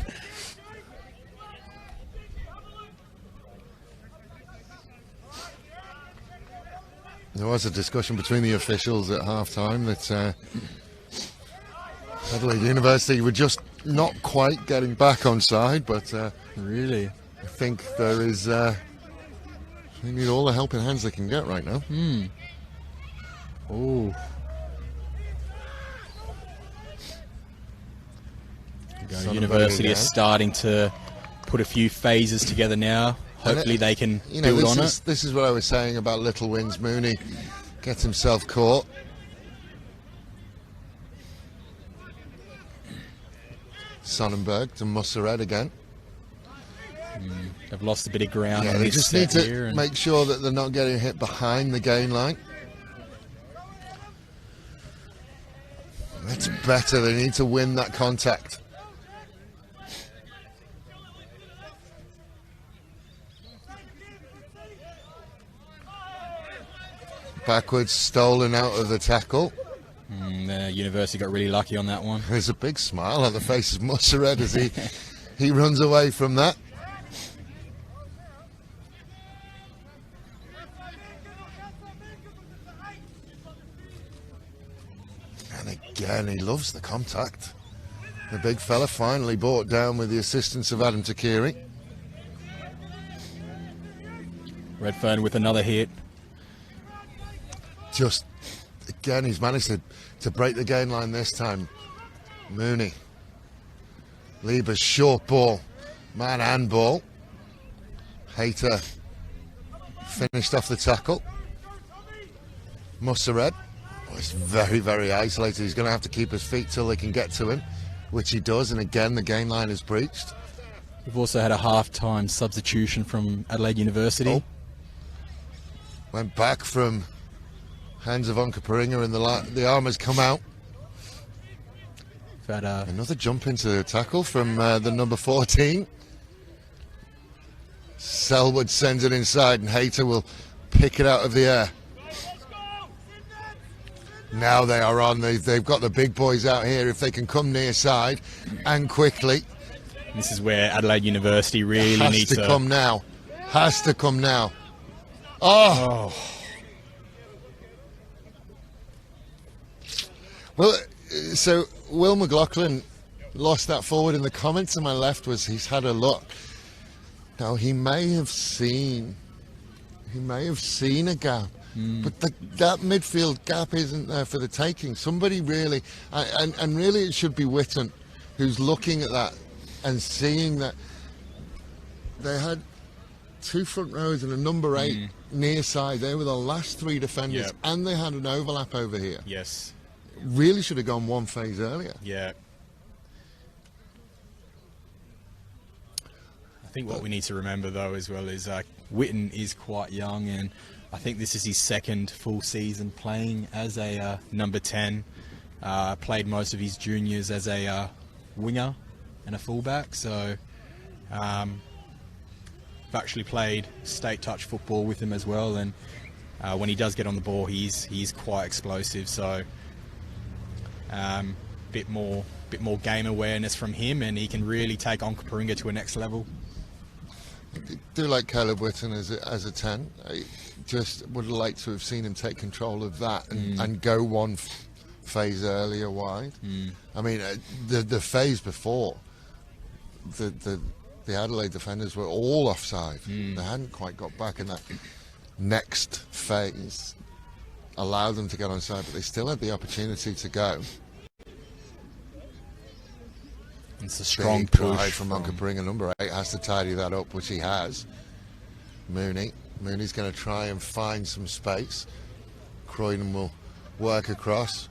There was a discussion between the officials at half-time that Adelaide University were just not quite getting back on side, but really, I think there is... they need all the helping hands they can get right now. Oh. University is starting to put a few phases together now. Hopefully they can build on it. This is what I was saying about little wins. Mooney gets himself caught. Sonnenberg to Mussered again. They've lost a bit of ground. Yeah, they just need to make sure that they're not getting hit behind the gain line. That's better. They need to win that contact. Backwards, stolen out of the tackle. The University got really lucky on that one. There's a big smile on the face of Mussered as he runs away from that. And again, he loves the contact. The big fella finally brought down with the assistance of Adam Takiri. Redfern with another hit. Just, again, he's managed to break the gain line this time. Mooney. Lieber's short ball. Man and ball. Hayter finished off the tackle. Mussered. Oh, he's very, very isolated. He's going to have to keep his feet till they can get to him, which he does. And again, the gain line is breached. We've also had a half-time substitution from Adelaide University. Oh. Went back from hands of Onkaparinga, and the arm has come out. Another jump into the tackle from the number 14. Selwood sends it inside, and Hayter will pick it out of the air. Now they are on. They've got the big boys out here. If they can come near side and quickly. This is where Adelaide University really needs to come now. Has to come now. Oh. Well, So Will McLaughlin lost that forward, and the comment to my left was he's had a look. Now he may have seen a gap, but that midfield gap isn't there for the taking. Somebody really, and really it should be Witten who's looking at that and seeing that they had two front rows and a number 8 near side. They were the last 3 defenders, Yep. and they had an overlap over here. Yes. Really should have gone one phase earlier. Yeah. I think what we need to remember, though, as well, is Witten is quite young, and I think this is his second full season playing as a number 10. Played most of his juniors as a winger and a fullback, so I've actually played state touch football with him as well, and when he does get on the ball, he's quite explosive. So bit more game awareness from him, and he can really take Onkaparinga to a next level. I do like Caleb Witten as a 10. I just would like to have seen him take control of that and go one phase earlier wide. I mean, the phase before, the Adelaide defenders were all offside. They hadn't quite got back, and that next phase allowed them to get onside, but they still had the opportunity to go. It's a strong Big push drive from Onkaparinga. Number 8 has to tidy that up, which he has. Mooney's going to try and find some space. Croydon will work across.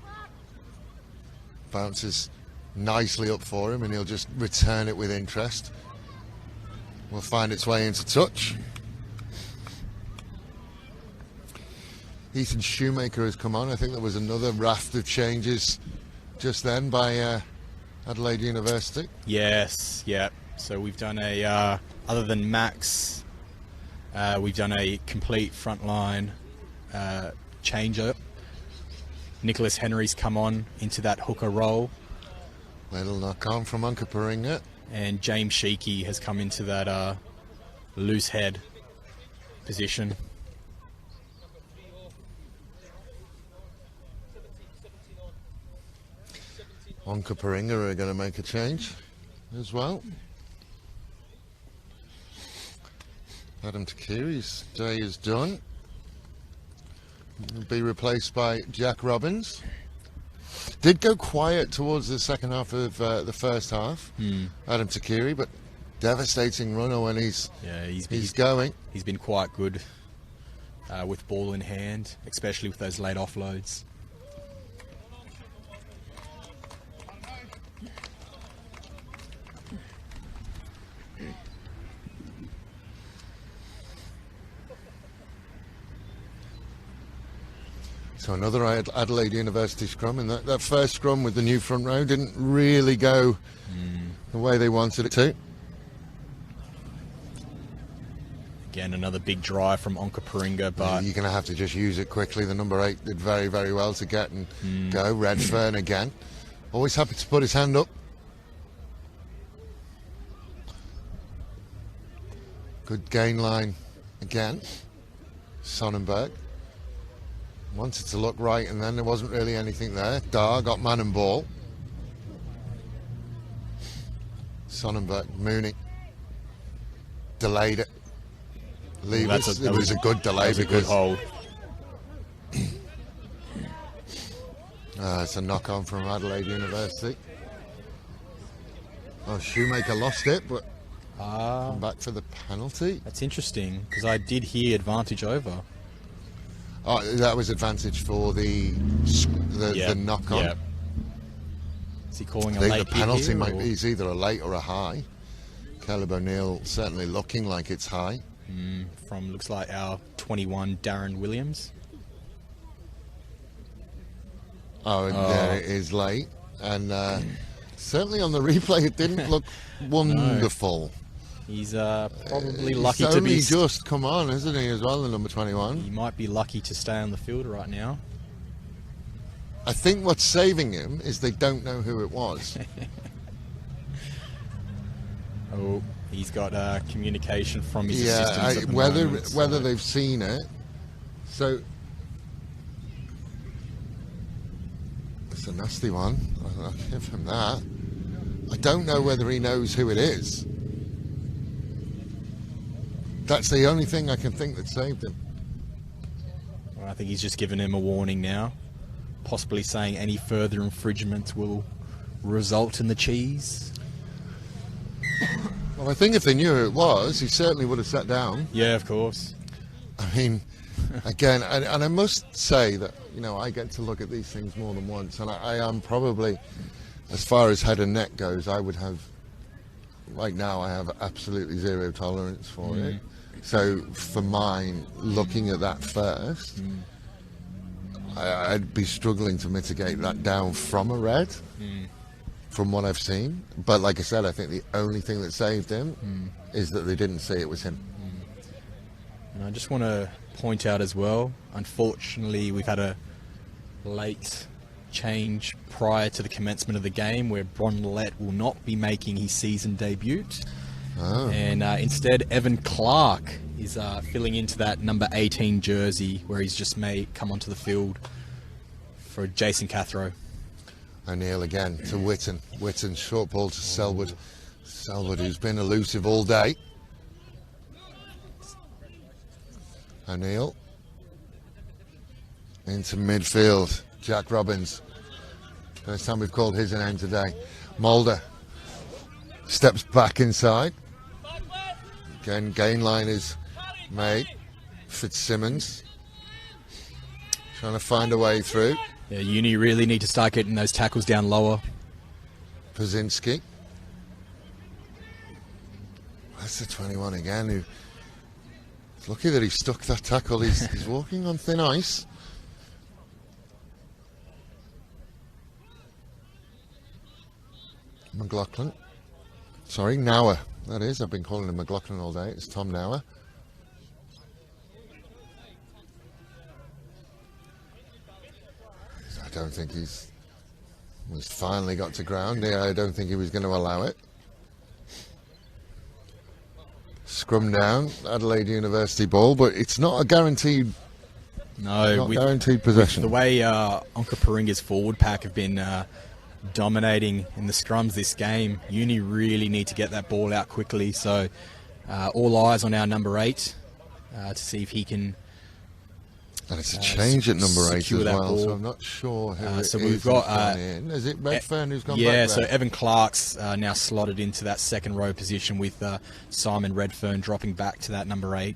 Bounces nicely up for him, and he'll just return it with interest. Will find its way into touch. Ethan Shoemaker has come on. I think there was another raft of changes just then by Adelaide University. Yes, yeah. So we've done other than Max, we've done a complete frontline change-up. Nicholas Henry's come on into that hooker role. Little knock on from Onkaparinga. And James Sheikey has come into that loose head position. Onkaparinga are going to make a change as well. Adam Takiri's day is done. He'll be replaced by Jack Robbins. Did go quiet towards the second half of the first half, Adam Takiri, but devastating runner when he's going. He's been quite good with ball in hand, especially with those late offloads. So another Adelaide University scrum, and that first scrum with the new front row didn't really go the way they wanted it to. Again, another big drive from Onkaparinga, but you're going to have to just use it quickly. The number 8 did very, very well to get and go. Redfern again. Always happy to put his hand up. Good gain line again. Sonnenberg. Wanted to look right, and then there wasn't really anything there. Dar got man and ball. Sonnenberg, Mooney. Delayed it. Levers. It was a good delay because... good hold. It's a knock-on from Adelaide University. Oh, Shoemaker lost it, but come back for the penalty. That's interesting, because I did hear advantage over. Oh, that was advantage for the knock-on. Yeah. Is he calling a I think late the penalty here, might be either a late or a high. Caleb O'Neill certainly looking like it's high. From, looks like our 21, Darren Williams. Oh, and there it is late. And certainly on the replay it didn't look wonderful. He's probably lucky He's to be... only just come on, isn't he, as well, the number 21? He might be lucky to stay on the field right now. I think what's saving him is they don't know who it was. Oh, he's got communication from his assistants at the whether moment, whether so- they've seen it. So That's a nasty one. I'll give him that. I don't know whether he knows who it is. That's the only thing I can think that saved him. Well, I think he's just given him a warning now, possibly saying any further infringements will result in the cheese. Well, I think if they knew who it was, he certainly would have sat down. Yeah, of course. I mean, again, and I must say that, you know, I get to look at these things more than once, and I am probably, as far as head and neck goes, I would have, right now, I have absolutely zero tolerance for it. So for mine, looking at that first, I'd be struggling to mitigate that down from a red, from what I've seen. But like I said, I think the only thing that saved him is that they didn't see it was him. And I just want to point out as well, unfortunately, we've had a late change prior to the commencement of the game where Bronlet will not be making his season debut. And instead, Evan Clark is filling into that number 18 jersey where he's just come onto the field for Jason Cathro. O'Neill again to Witten. Witten, short ball to Selwood. Selwood, who's been elusive all day. O'Neill into midfield. Jack Robbins. First time we've called his name today. Mulder steps back inside. Again, gain line is made. Fitzsimmons trying to find a way through. Yeah, Uni really need to start getting those tackles down lower. Pazinski. That's the 21 again. Who, it's lucky that he stuck that tackle. He's walking on thin ice. McLaughlin. Sorry, Nauer. That is. I've been calling him McLaughlin all day. It's Tom Nauer. I don't think he's finally got to ground. Yeah, I don't think he was going to allow it. Scrum down, Adelaide University ball, but it's not a guaranteed. No, guaranteed possession. The way Onkaparinga's forward pack have been dominating in the scrums this game, Uni really need to get that ball out quickly. So all eyes on our number 8 to see if he can. And it's a change at number 8 as well, ball. so I'm not sure who so it we've is got, who's gone in. Is it Redfern who's gone back Yeah, there? so Evan Clark's now slotted into that second row position with Simon Redfern dropping back to that number 8.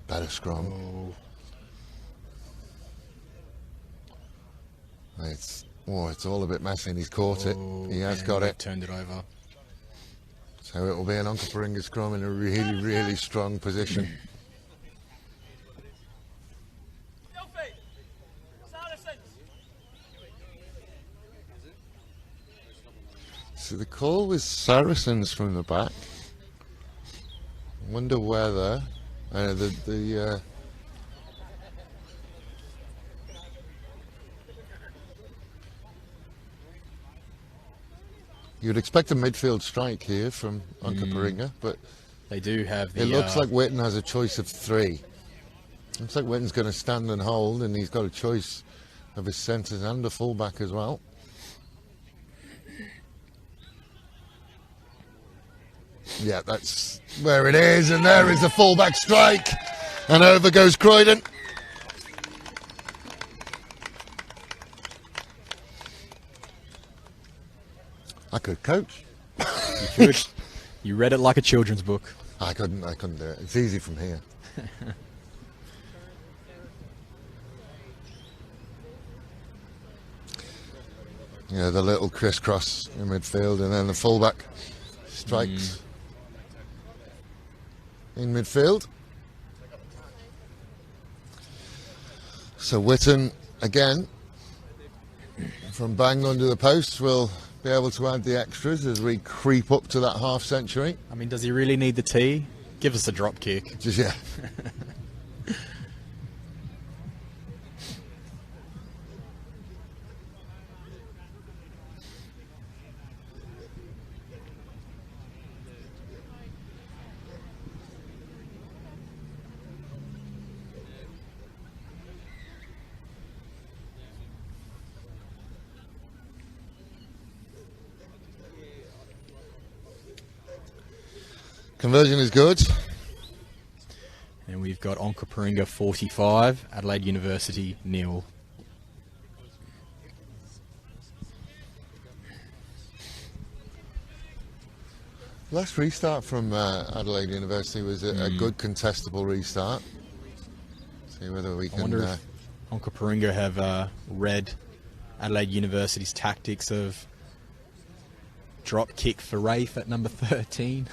Better scrum. It's all a bit messy and he's caught it. He has got it. Turned it over. So it will be an Onkaparinga scrum in a really, really strong position. So the call was Saracens from the back. I wonder whether you'd expect a midfield strike here from Onkaparinga, but they do have the. It looks like Witten has a choice of 3. Looks like Witten's going to stand and hold, and he's got a choice of his centres and a fullback as well. Yeah, that's where it is, and there is a fullback strike, and over goes Croydon. I could coach. You could. You read it like a children's book. I couldn't do it. It's easy from here. Yeah, the little crisscross in midfield, and then the fullback strikes in midfield. So Witten again from bang under the post will be able to add the extras as we creep up to that half century. I mean, does he really need the tee? Give us a drop kick. Just, yeah. Conversion is good. And we've got Onkaparinga 45, Adelaide University 0. Last restart from Adelaide University was a good contestable restart. See whether we I can... wonder if Onkaparinga have read Adelaide University's tactics of drop kick for Rafe at number 13.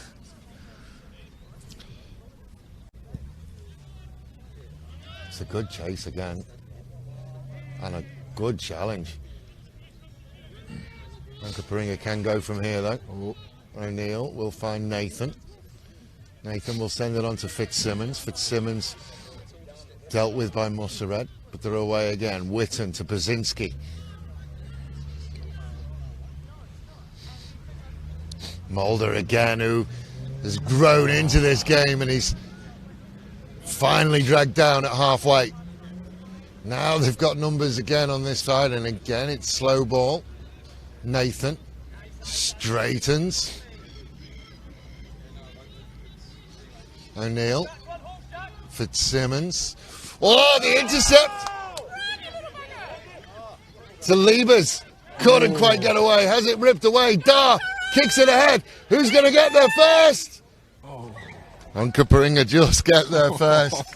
It's a good chase again. And a good challenge. Onkaparinga can go from here though. Oh. O'Neill will find Nathan. Nathan will send it on to Fitzsimmons. Fitzsimmons dealt with by Mussered, but they're away again. Witten to Brzezinski. Mulder again, who has grown into this game, and he's finally dragged down at halfway. Now they've got numbers again on this side, and again it's slow ball. Nathan straightens. O'Neill. Fitzsimmons. Oh, the intercept! To Liebers. Couldn't quite get away. Has it ripped away? Dar kicks it ahead. Who's going to get there first? Onkaparinga just get there first.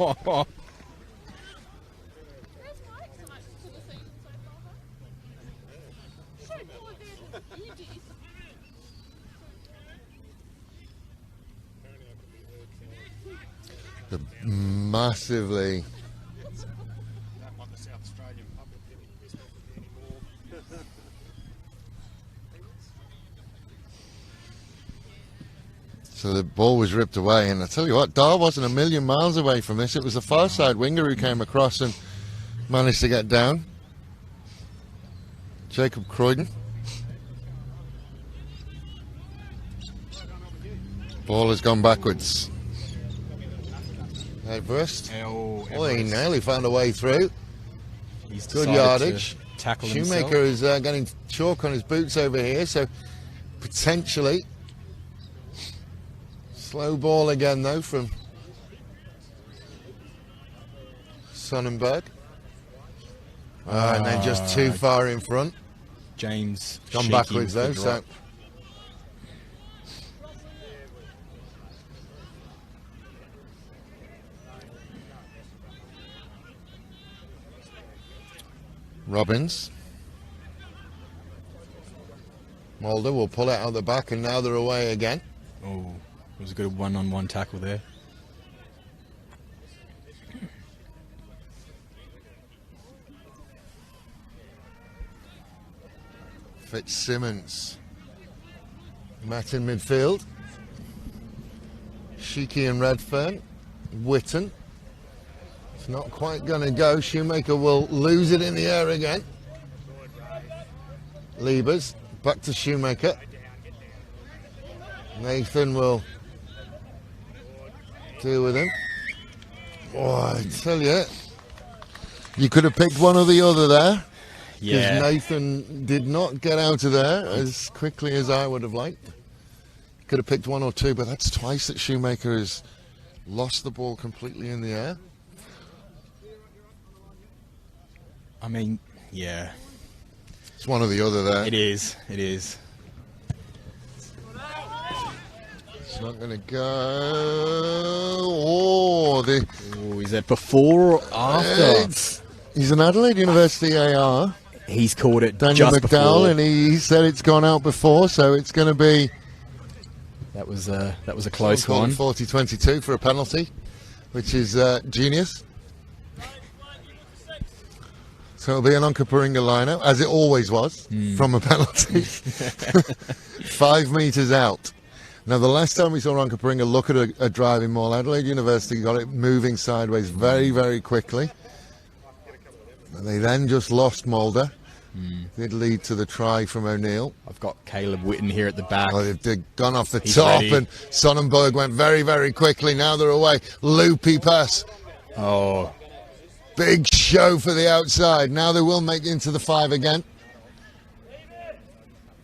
The massively so the ball was ripped away, and I tell you what, Dar wasn't a million miles away from this. It was the far side winger who came across and managed to get down. Jacob Croydon. Ball has gone backwards. Everest. Oh, he nearly found a way through. He's good decided yardage. to tackle Shoemaker himself. is getting chalk on his boots over here, so potentially slow ball again though from Sonnenberg. And then just too far in front. James Gone shaky backwards with though, the so drop. Robbins. Mulder will pull it out the back, and now they're away again. Oh, it was a good one-on-one tackle there. Fitzsimmons. Met in midfield. Sheeky and Redfern. Witten. It's not quite going to go. Shoemaker will lose it in the air again. Liebers. Back to Shoemaker. Nathan will deal with him. Oh, I tell you, you could have picked one or the other there. Because Yeah. Nathan did not get out of there as quickly as I would have liked. Could have picked one or two, but that's twice that Shoemaker has lost the ball completely in the air. I mean, yeah. It's one or the other there. It is. It is. It's not going to go. Oh, Oh, is that before or after? He's an Adelaide University AR. He's caught it Daniel just McDowell, before. and he said it's gone out before, so it's going to be That was a close one. 40-22 for a penalty, which is genius. So it'll be an Onkaparinga lineup, as it always was, from a penalty. 5 metres out. Now, the last time we saw Onkaparinga look at a driving maul, Adelaide University got it moving sideways very, very quickly. And they then just lost Mulder. Did lead to the try from O'Neill. I've got Caleb Witten here at the back. Oh, they've gone off the He's top, ready. and Sonnenberg went very, very quickly. Now they're away. Loopy pass. Oh, Big show for the outside. Now they will make it into the 5 again.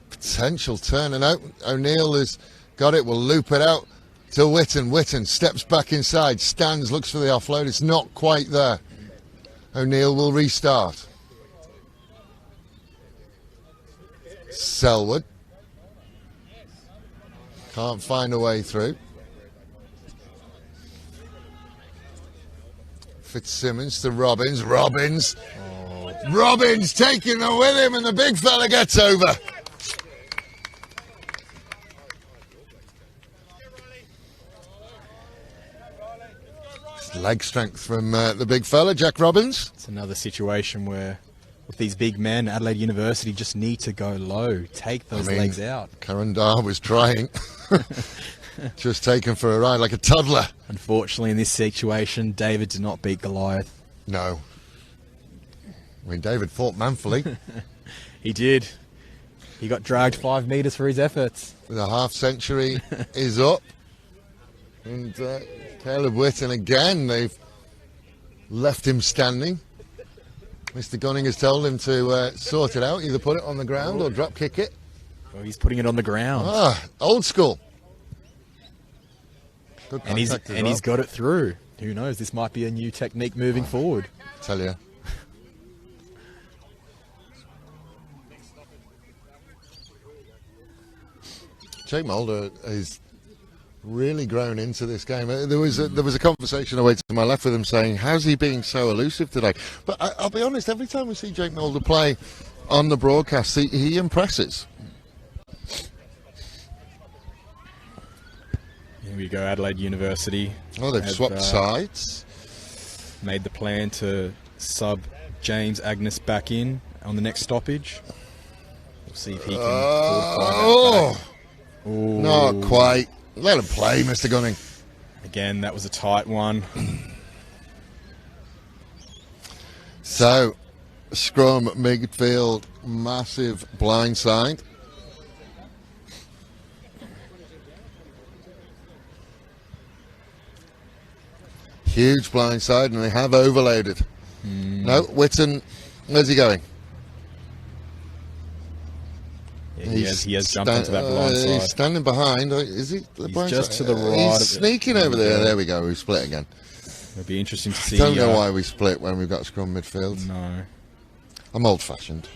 Potential turn, and O'Neill has got it. Will loop it out. to Witten. Witten steps back inside, stands, looks for the offload. It's not quite there. O'Neill will restart. Selwood. Can't find a way through. Fitzsimmons to Robbins. Robbins. Robbins taking her with him, and the big fella gets over. Leg strength from the big fella, Jack Robbins. It's another situation where, with these big men, Adelaide University just need to go low, take those legs out. Karen Dar was trying. Just taken for a ride like a toddler. Unfortunately, in this situation, David did not beat Goliath. No. I mean, David fought manfully. He did. He got dragged 5 metres for his efforts. The half century is up. And Caleb Witten again, they've left him standing. Mr. Gunning has told him to sort it out, either put it on the ground or drop kick it. Well, he's putting it on the ground. Ah, old school. Good And he's got it through. Who knows? This might be a new technique moving forward. Tell you. Jake Mulder is really grown into this game. There was a conversation away to my left with him saying, how's he being so elusive today? But I'll be honest, every time we see Jake Mulder play on the broadcast, he impresses. Here we go, Adelaide University. Oh, they've swapped sides. Made the plan to sub James Agnes back in on the next stoppage. We'll see if he can fortify that back. Ooh. Not quite. Let him play, Mr. Gunning. Again, that was a tight one. So, scrum, midfield, massive blindside. Huge blindside, and they have overloaded. No, Witten, where's he going? Yeah, he has jumped onto that blind side. He's standing behind. Is he? He's just to the right. He's sneaking over there. There we go. We split again. It'll be interesting to see. Don't know why we split when we've got scrum midfield. No. I'm old-fashioned.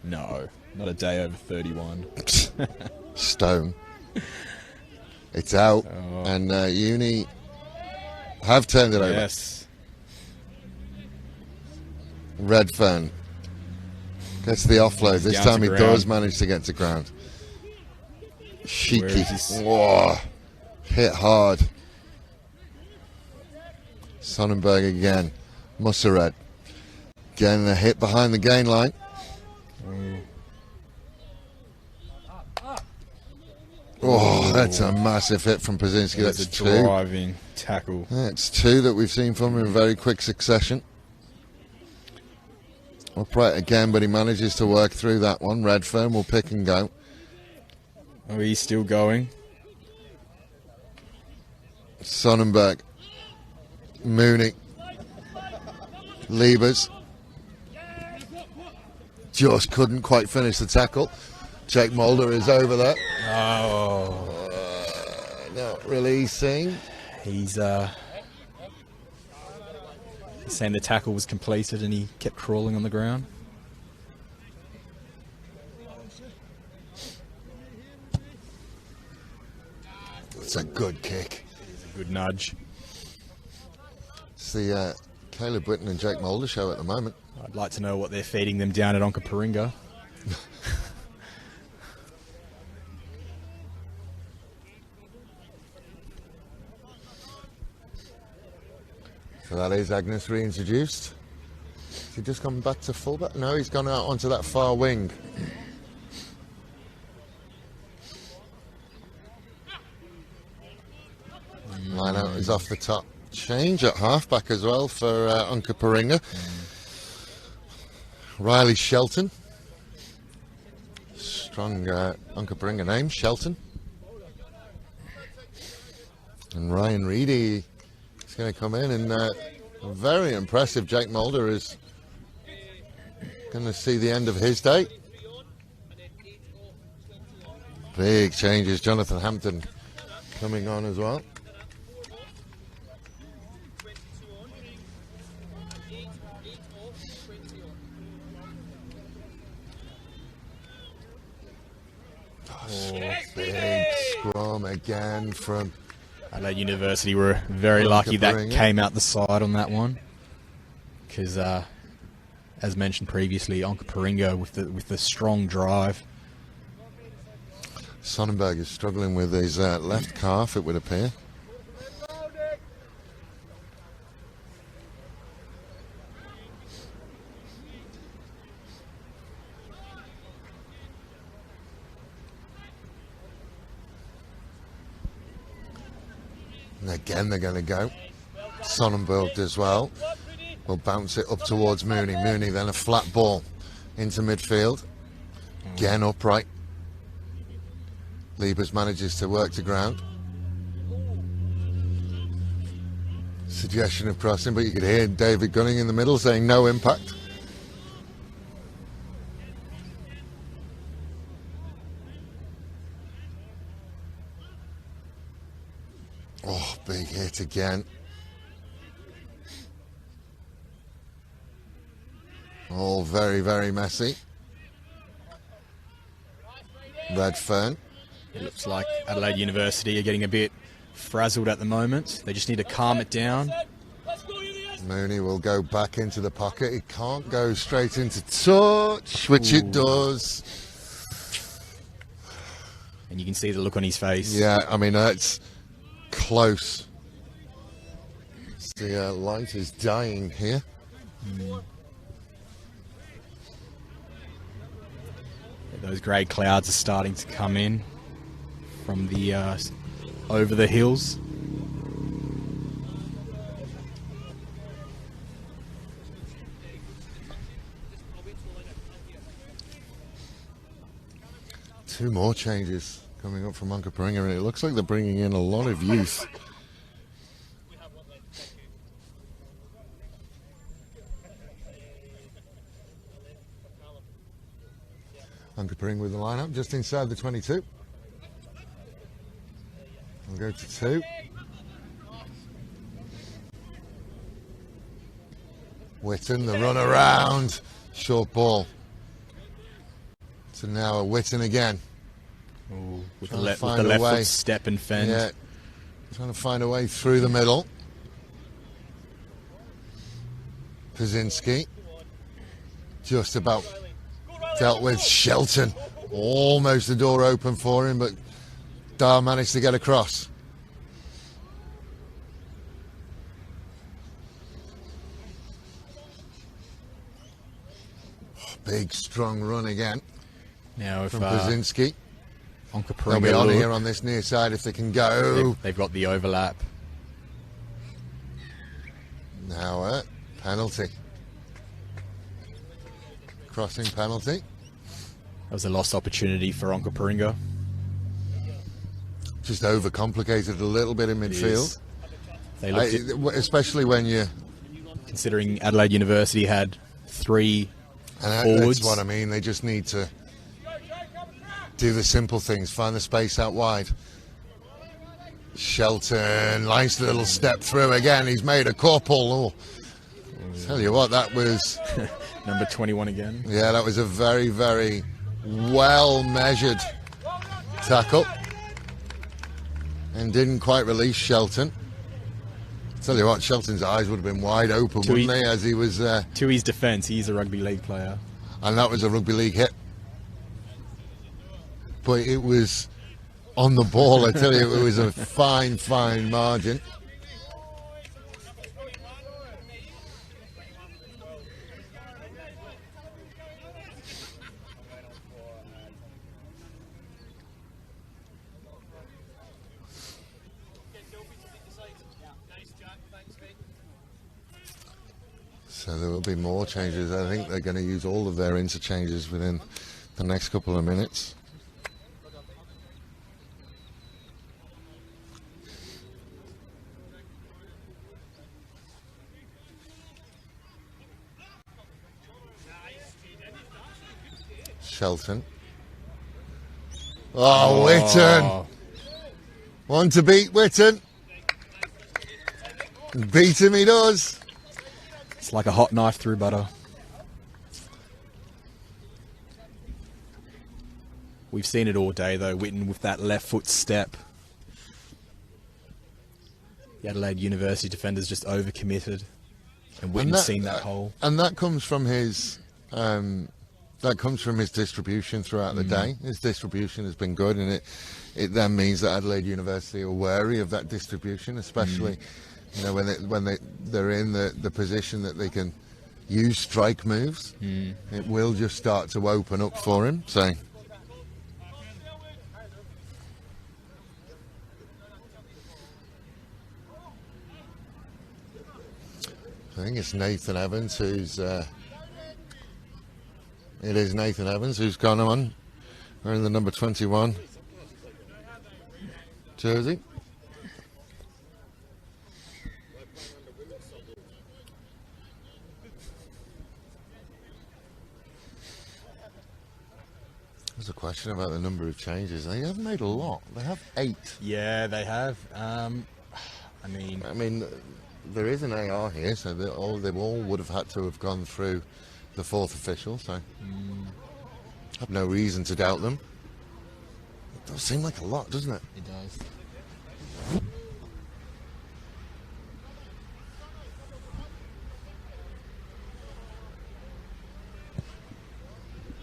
No, not a day over 31. Stone. It's out, and Uni have turned it over. Yes. Redfern gets the offload. This time he does manage to get to ground. Cheeky. Whoa. Hit hard. Sonnenberg again. Mussered. Getting a hit behind the gain line. Oh, that's a massive hit from Pazinski. That's a two. Driving tackle. That's two that we've seen from him in very quick succession. Upright again, but he manages to work through that one. Redfern will pick and go. Oh, he's still going. Sonnenberg. Mooney. Liebers. Just couldn't quite finish the tackle. Jake Mulder is over there. Oh. Not releasing. He's saying the tackle was completed and he kept crawling on the ground. It's a good kick. It's a good nudge. It's the Caleb Witten and Jake Mulder show at the moment. I'd like to know what they're feeding them down at Onkaparinga. So that is Agnes reintroduced. Has he just gone back to fullback? No, he's gone out onto that far wing. Line out is off the top. Change at halfback as well for Onkaparinga. Riley Shelton. Strong Onkaparinga name, Shelton. And Ryan Reedy is going to come in, and very impressive. Jake Mulder is going to see the end of his day. Big changes. Jonathan Hampton coming on as well. Oh, big scrum again from Adelaide University were very lucky that Onkaparinga. came out the side on that one, because as mentioned previously, Onkaparinga with the strong drive. Sonnenberg is struggling with his left calf, it would appear. And again they're going to go. Sonnenberg as well. Will bounce it up towards Mooney. Mooney then a flat ball into midfield. Again upright. Liebers manages to work to ground. Suggestion of crossing, but you could hear David Gunning in the middle saying no impact. Oh, big hit again. All very, very messy. Redfern. It looks like Adelaide University are getting a bit frazzled at the moment. They just need to calm it down. Mooney will go back into the pocket. It can't go straight into touch, which it does. And you can see the look on his face. Yeah, I mean, that's close. The light is dying here. Those grey clouds are starting to come in from the over the hills. Two more changes coming up from Onkaparinga, and it looks like they're bringing in a lot of youth. Onkaparinga with the lineup just inside the 22. We'll go to 2. Witten, the run around. Short ball. So now a Witten again. Ooh, with the Trying to left find a way. foot step and fend. Yeah, trying to find a way through the middle. Pazynski just about dealt with. Shelton, almost the door open for him, but Dar managed to get across. Big strong run again Now if from Pazynski. They'll Onkaparinga be on look, here on this near side if they can go. they've got the overlap. Now a penalty. Crossing penalty. That was a lost opportunity for Onkaparinga. Just overcomplicated a little bit in midfield. They looked Especially when you... considering Adelaide University had 3 And forwards. that's what I mean. They just need to do the simple things. Find the space out wide. Shelton, nice little step through again. He's made a couple. Oh, tell you what, that was... Number 21 again. Yeah, that was a very, very well-measured tackle. And didn't quite release Shelton. Tell you what, Shelton's eyes would have been wide open, wouldn't they, as he was... To his defence, he's a rugby league player. And that was a rugby league hit. But it was on the ball, I tell you, it was a fine, fine margin. So there will be more changes. I think they're going to use all of their interchanges within the next couple of minutes. Shelton. Oh, Witten. One to beat Witten. Beat him he does. It's like a hot knife through butter. We've seen it all day, though. Witten with that left foot step. The Adelaide University defender's just overcommitted, and Witten's seen that hole. And that comes from his distribution throughout the day. His distribution has been good, and it then means that Adelaide University are wary of that distribution, especially when they're in the position that they can use strike moves. It will just start to open up for him. So. I think it's Nathan Evans who's. It is Nathan Evans who's gone on wearing the number 21 jersey. There's a question about the number of changes. They haven't made a lot. They have 8. Yeah, they have. I mean, there is an AR here, so they all would have had to have gone through the 4th official, so I have no reason to doubt them. It does seem like a lot, doesn't it? It does.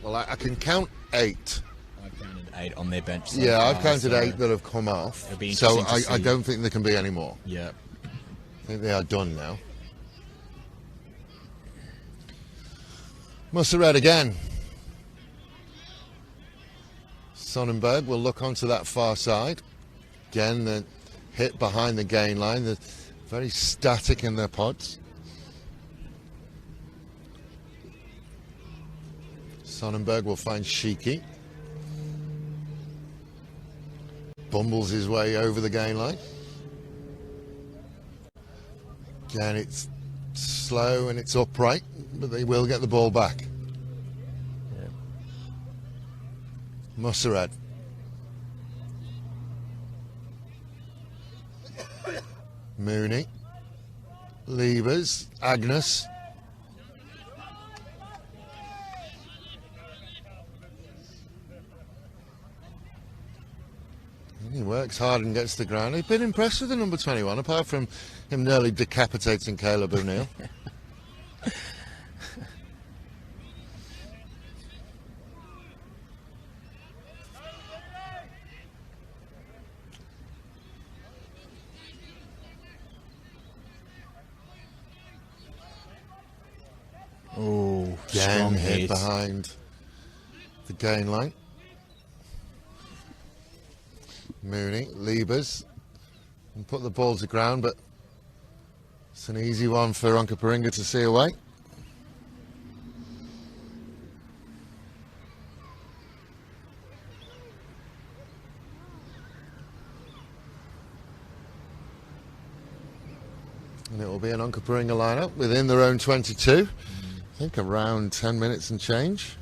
Well, I can count 8. I've counted 8 on their bench. So Yeah, far, I've counted so 8 that have come off. it'll be So interesting to I see. don't think there can be any more. Yeah. I think they are done now. Mussered again. Sonnenberg will look onto that far side. Again, the hit behind the gain line. They're very static in their pods. Sonnenberg will find Shiki. Bumbles his way over the gain line. Again, it's slow and it's upright, but they will get the ball back. Yeah. Mussered. Mooney. Levers. Agnes. He works hard and gets to the ground. I've been impressed with the number 21, apart from him nearly decapitating Caleb O'Neill. Oh, Again, strong hit hit. behind the gain line. Mooney, Liebers, and put the ball to ground, but it's an easy one for Onkaparinga to see away. And it will be an Onkaparinga lineup within their own 22. I think around 10 minutes and change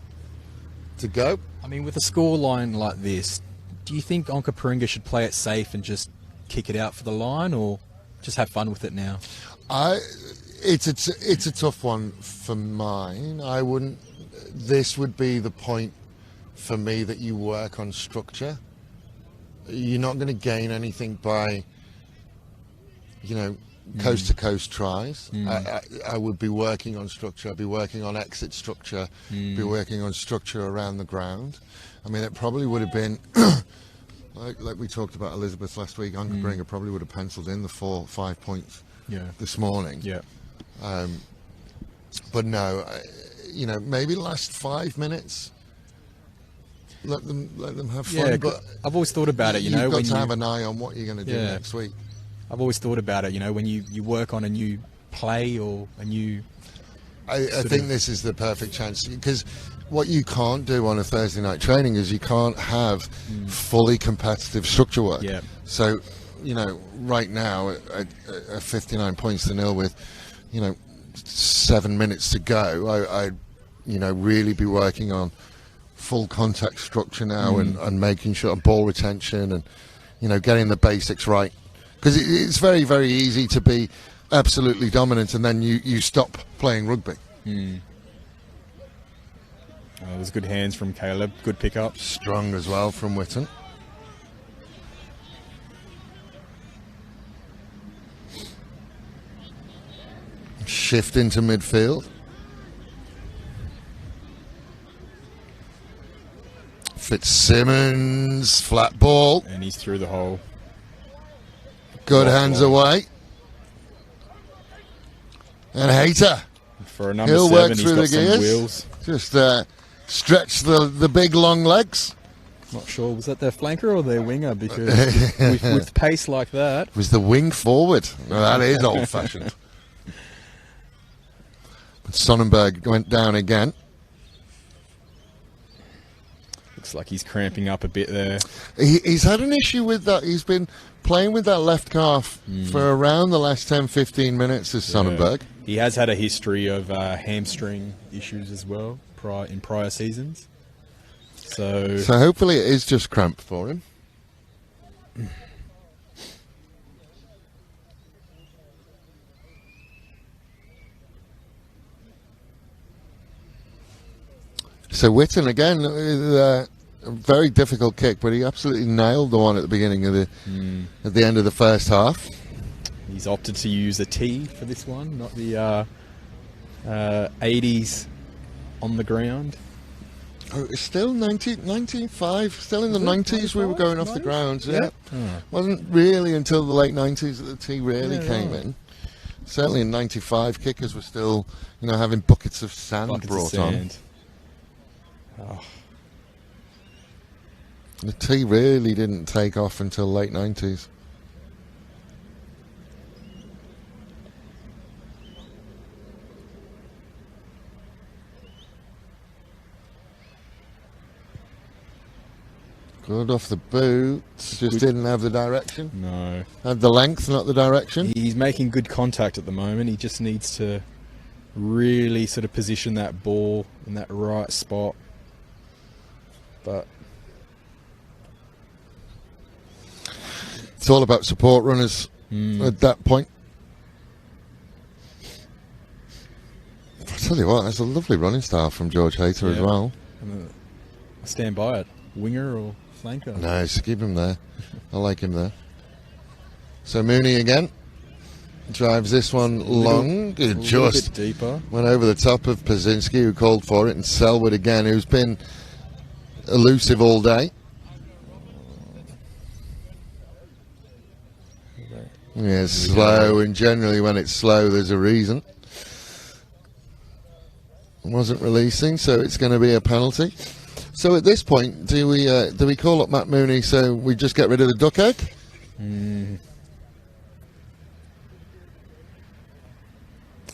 to go. I mean, with a scoreline like this, do you think Onkaparinga should play it safe and just kick it out for the line, or just have fun with it now? It's a tough one for mine. I wouldn't. This would be the point for me that you work on structure. You're not going to gain anything by, coast to coast tries. I would be working on structure. I'd be working on exit structure. Be working on structure around the ground. I mean, it probably would have been like we talked about Elizabeth last week. Onkaparinga probably would have penciled in the 4-5 points this morning. Yeah. But no, maybe last 5 minutes. Let them have fun. Yeah, but I've always thought about it. you've got to have an eye on what you're going to do next week. I've always thought about it. When you work on a new play or a new. I think this is the perfect chance, because what you can't do on a Thursday night training is you can't have fully competitive structure work. Yeah. So, right now at 59 points to nil with, 7 minutes to go, I'd really be working on full contact structure now and making sure ball retention and, getting the basics right. Because it's very, very easy to be absolutely dominant and then you stop playing rugby. There's good hands from Caleb. Good pickup. Strong as well from Witten. Shift into midfield. Fitzsimmons, flat ball. And he's through the hole. Good hands away. And Hayter. For a number He'll 7, work he's through got the some gears. wheels. Just stretch the big long legs. Not sure, was that their flanker or their winger? Because with pace like that. It was the wing forward. Well, that is old-fashioned. But Sonnenberg went down again. Looks like he's cramping up a bit there. He's had an issue with that. He's been playing with that left calf for around the last 10-15 minutes, is Sonnenberg. He has had a history of hamstring issues as well in prior seasons. So hopefully it is just cramp for him. So Witten again, a very difficult kick, but he absolutely nailed the one at the beginning of at the end of the first half. He's opted to use a T for this one, not the 80s on the ground. Oh, it's still 1995, still in the 90s we were going off the ground. Yeah. Wasn't really until the late 90s that the T really came in. Certainly in 95, kickers were still, having buckets of sand brought on. Oh. The T really didn't take off until late 90s. Good off the boots, just didn't have the direction. No. Had the length, not the direction. He's making good contact at the moment. He just needs to really sort of position that ball in that right spot. But it's all about support runners at that point. I tell you what, that's a lovely running style from George Hayter as well. I stand by it. Winger or flanker? Nice, keep him there. I like him there. So Mooney again drives this one long. It just bit deeper. Went over the top of Pazinski, who called for it, and Selwood again, who's been elusive all day. Yeah, slow, and generally when it's slow there's a reason. Wasn't releasing, so it's going to be a penalty. So at this point, do we call up Matt Mooney so we just get rid of the duck egg?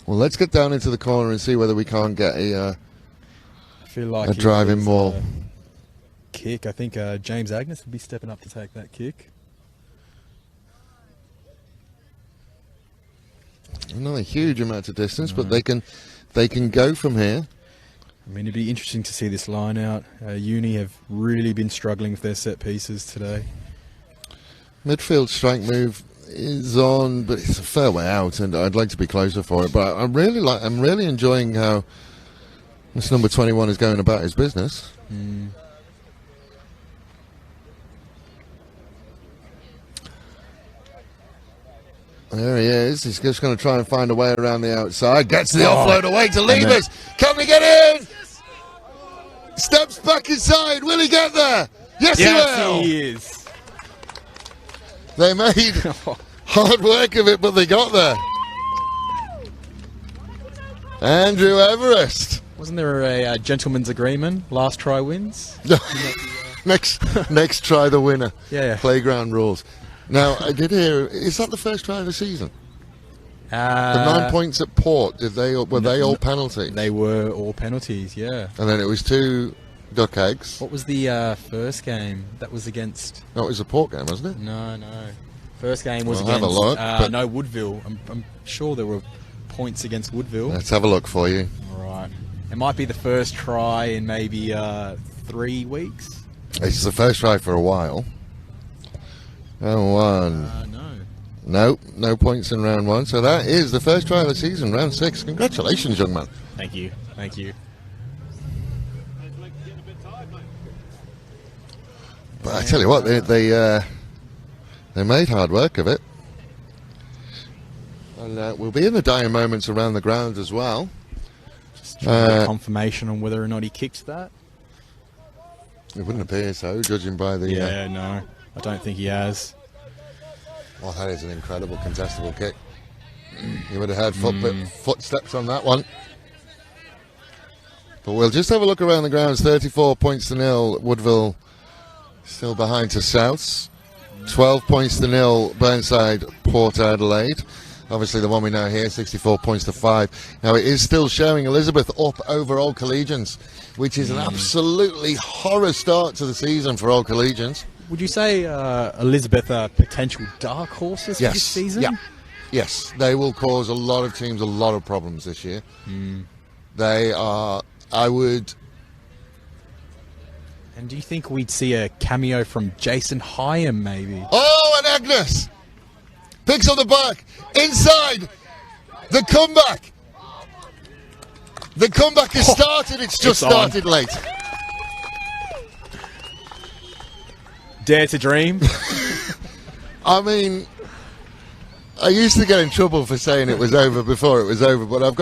Well, let's get down into the corner and see whether we can't get a driving maul. Kick. I think James Agnes would be stepping up to take that kick. Not a huge amount of distance, but they can go from here. I mean, it'd be interesting to see this line out. Uni have really been struggling with their set pieces today. Midfield strike move is on, but it's a fair way out, and I'd like to be closer for it. But I'm really enjoying how this number 21 is going about his business. There he is. He's just going to try and find a way around the outside. Gets the offload away to Levers. Can we get in? Steps back inside. Will he get there? Yes, he will. He is. They made hard work of it, but they got there. Andrew Everest. Wasn't there a gentleman's agreement? Last try wins? Next try the winner. Yeah. Playground rules. Now, I did hear, is that the first try of the season? The 9 points at Port, were they all penalties? They were all penalties, yeah. And then it was 2 duck eggs. What was the first game? That was against... No, it was a Port game, wasn't it? No. First game was I'll against... have a look, but... No, Woodville. I'm sure there were points against Woodville. Let's have a look for you. All right. It might be the first try in maybe 3 weeks. It's the first try for a while. Round one. No. No points in round one. So that is the first try of the season, round 6. Congratulations, young man. Thank you. But I tell you what, they made hard work of it. And we'll be in the dire moments around the ground as well. Just trying to get confirmation on whether or not he kicked that. It wouldn't appear so, judging by the... Yeah, no. I don't think he has. Oh, that is an incredible contestable kick. You would have had footsteps on that one. But we'll just have a look around the grounds. 34 points to 0. Woodville still behind to Souths. 12 points to 0. Burnside, Port Adelaide. Obviously the one we know here, 64 points to 5. Now it is still showing Elizabeth up over Old Collegians, which is an absolutely horror start to the season for Old Collegians. Would you say Elizabeth are potential dark horses for this season? Yeah. Yes, they will cause a lot of teams a lot of problems this year. They are, I would... And do you think we'd see a cameo from Jason Hyam, maybe? Oh, and Agnes picks on the back, inside, the comeback. The comeback has started, it's just started late. Dare to dream. I mean, I used to get in trouble for saying it was over before it was over, but I've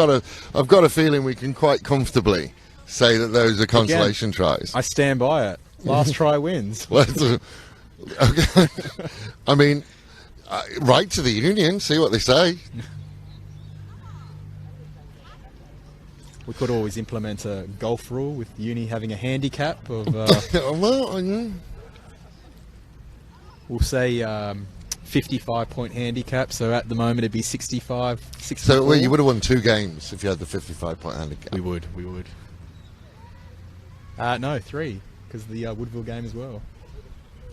got a feeling we can quite comfortably say that those are consolation tries. I stand by it. Last try wins. Okay. I mean, write to the union, see what they say. We could always implement a golf rule with uni having a handicap of... We'll say 55-point handicap, so at the moment it'd be 65, 64. So you would have won 2 games if you had the 55-point handicap. We would. No, 3, because the Woodville game as well.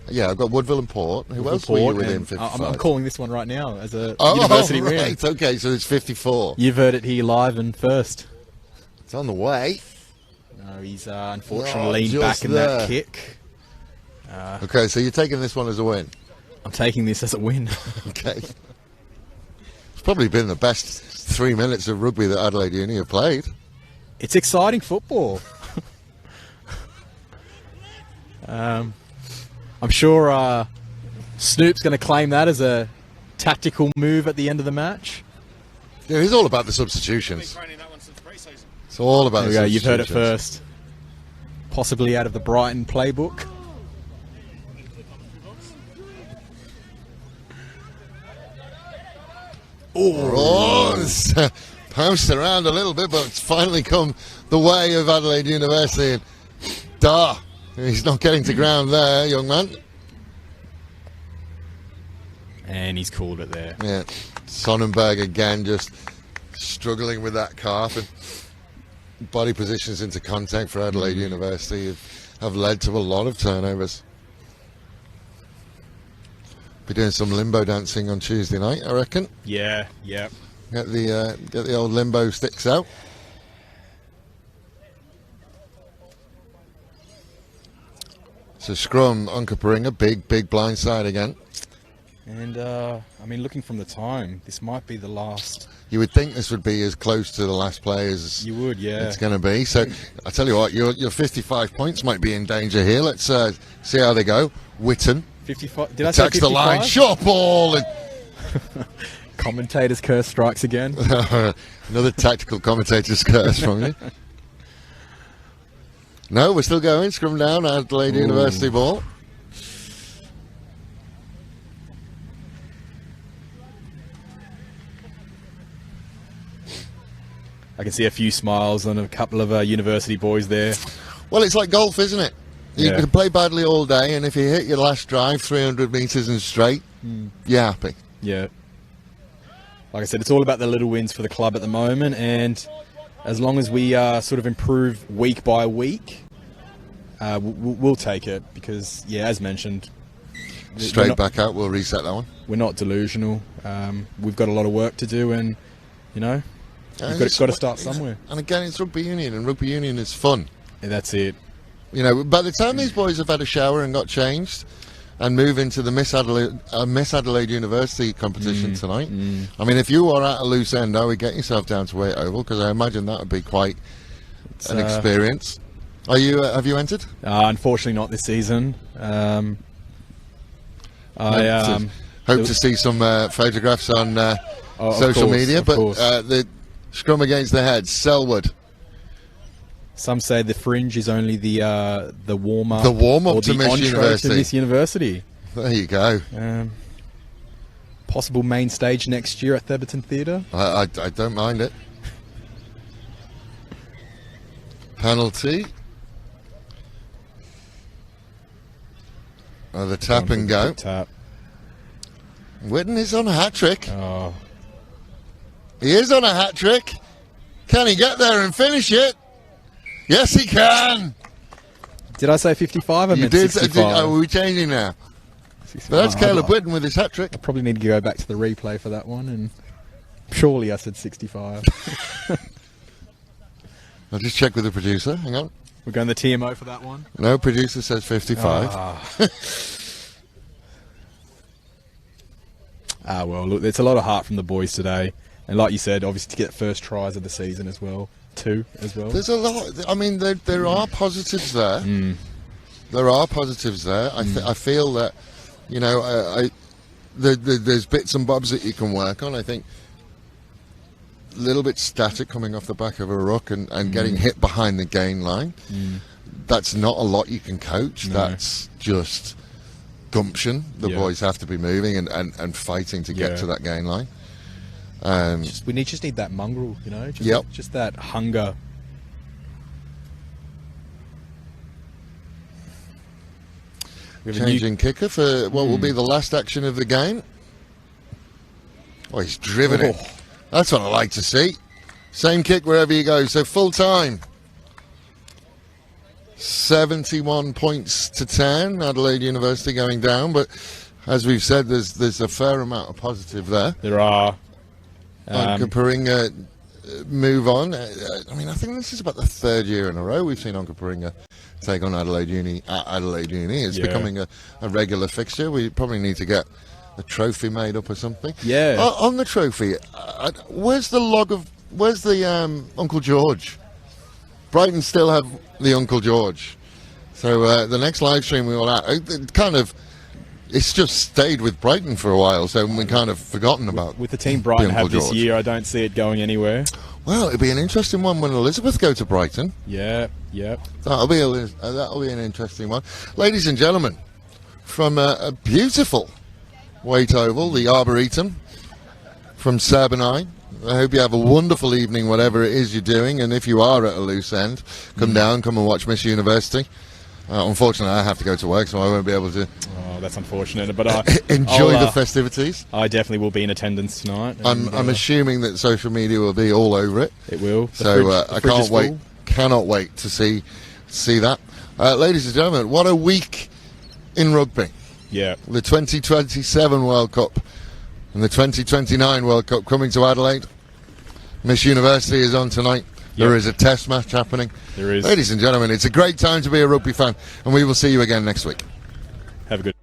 Yeah, I've got Woodville and Port. Who else were you within 55? I'm calling this one right now as a university win. Right, okay, so it's 54. You've heard it here live and first. It's on the way. No, he's unfortunately leaned back in that kick. Okay, so you're taking this one as a win? I'm taking this as a win. Okay. It's probably been the best 3 minutes of rugby that Adelaide Uni have played. It's exciting football. I'm sure Snoop's going to claim that as a tactical move at the end of the match. Yeah, it's all about the substitutions. It's all about the substitutions. You've heard it first. Possibly out of the Brighton playbook. It's bounced around a little bit, but it's finally come the way of Adelaide University. And he's not getting to ground there, young man. And he's called it there. Yeah, Sonnenberg again just struggling with that calf, and body positions into contact for Adelaide University have led to a lot of turnovers. Be doing some limbo dancing on Tuesday night, I reckon. Yeah. Get the old limbo sticks out. So scrum, Onkaparinga, big blind side again. And I mean, looking from the time, this might be the last. You would think this would be as close to the last play as you would, yeah. It's going to be. So I tell you what, your 55 points might be in danger here. Let's see how they go. Witten. 55. Did I say 55? The line, short ball. And commentator's curse strikes again. Another tactical commentator's curse from you. No, we're still going. Scrum down, Adelaide University ball. I can see a few smiles on a couple of university boys there. Well, it's like golf, isn't it? You can play badly all day, and if you hit your last drive 300 metres and straight, you're happy. Yeah. Like I said, it's all about the little wins for the club at the moment, and as long as we sort of improve week by week, we'll take it because, as mentioned... Straight back out, we'll reset that one. We're not delusional. We've got a lot of work to do, and, we've got to start somewhere. And again, it's rugby union, and rugby union is fun. Yeah, that's it. By the time these boys have had a shower and got changed, and move into the Miss Adelaide University competition tonight. I mean, if you are at a loose end, I would get yourself down to Weight Oval, because I imagine that would be quite an experience. Are you? Have you entered? Unfortunately, not this season. Hope to see some photographs on social media. But the scrum against the Heads, Selwood. Some say the fringe is only the warm up. The warm up or to the Miss entree University. To Miss University. There you go. Possible main stage next year at Theberton Theatre. I don't mind it. Penalty. The tap and go. Tap. Whitten is on a hat trick. Oh. He is on a hat trick. Can he get there and finish it? Yes, he can. Did I say 55? I You meant did. 65. Are we changing now? 65. But that's Caleb Whitten with his hat trick. I probably need to go back to the replay for that one, and surely I said 65. I'll just check with the producer. Hang on. We're going the TMO for that one. No, producer says 55. Well, look, there's a lot of heart from the boys today. And like you said, obviously to get first tries of the season as well. 2 as well. There's a lot. I mean, there are positives there. There are positives there. I feel that, you know, there's bits and bobs that you can work on. I think a little bit static coming off the back of a ruck and getting hit behind the gain line. That's not a lot you can coach. No. That's just gumption. The boys have to be moving and fighting to get to that gain line. We just need that mongrel, you know, just that hunger. Changing kicker for what will be the last action of the game. Oh, he's driven it. That's what I like to see. Same kick wherever you go. So full time. 71 points to 10. Adelaide University going down, but as we've said, there's a fair amount of positive there. There are. Onkaparinga move on. I mean, I think this is about the third year in a row we've seen Onkaparinga take on Adelaide Uni. It's becoming a regular fixture. We probably need to get a trophy made up or something. Yeah. On the trophy, where's the Uncle George? Brighton still have the Uncle George. So the next live stream we will have, it's just stayed with Brighton for a while, so we've kind of forgotten about with the team Brighton have this George. year. I don't see it going anywhere. Well, it'll be an interesting one when Elizabeth go to Brighton. Yeah. That'll be an interesting one. Ladies and gentlemen, from a beautiful Weight Oval, the Arboretum, from Seb and I hope you have a wonderful evening, whatever it is you're doing, and if you are at a loose end, come and watch Miss University. Unfortunately, I have to go to work, so I won't be able to. Oh, that's unfortunate. But enjoy the festivities. I definitely will be in attendance tonight. I'm assuming that social media will be all over it. It will. So I can't wait. Cannot wait to see that. Ladies and gentlemen, what a week in rugby. Yeah. The 2027 World Cup and the 2029 World Cup coming to Adelaide. Miss University is on tonight. There is a test match happening. There is. Ladies and gentlemen, it's a great time to be a rugby fan, and we will see you again next week. Have a good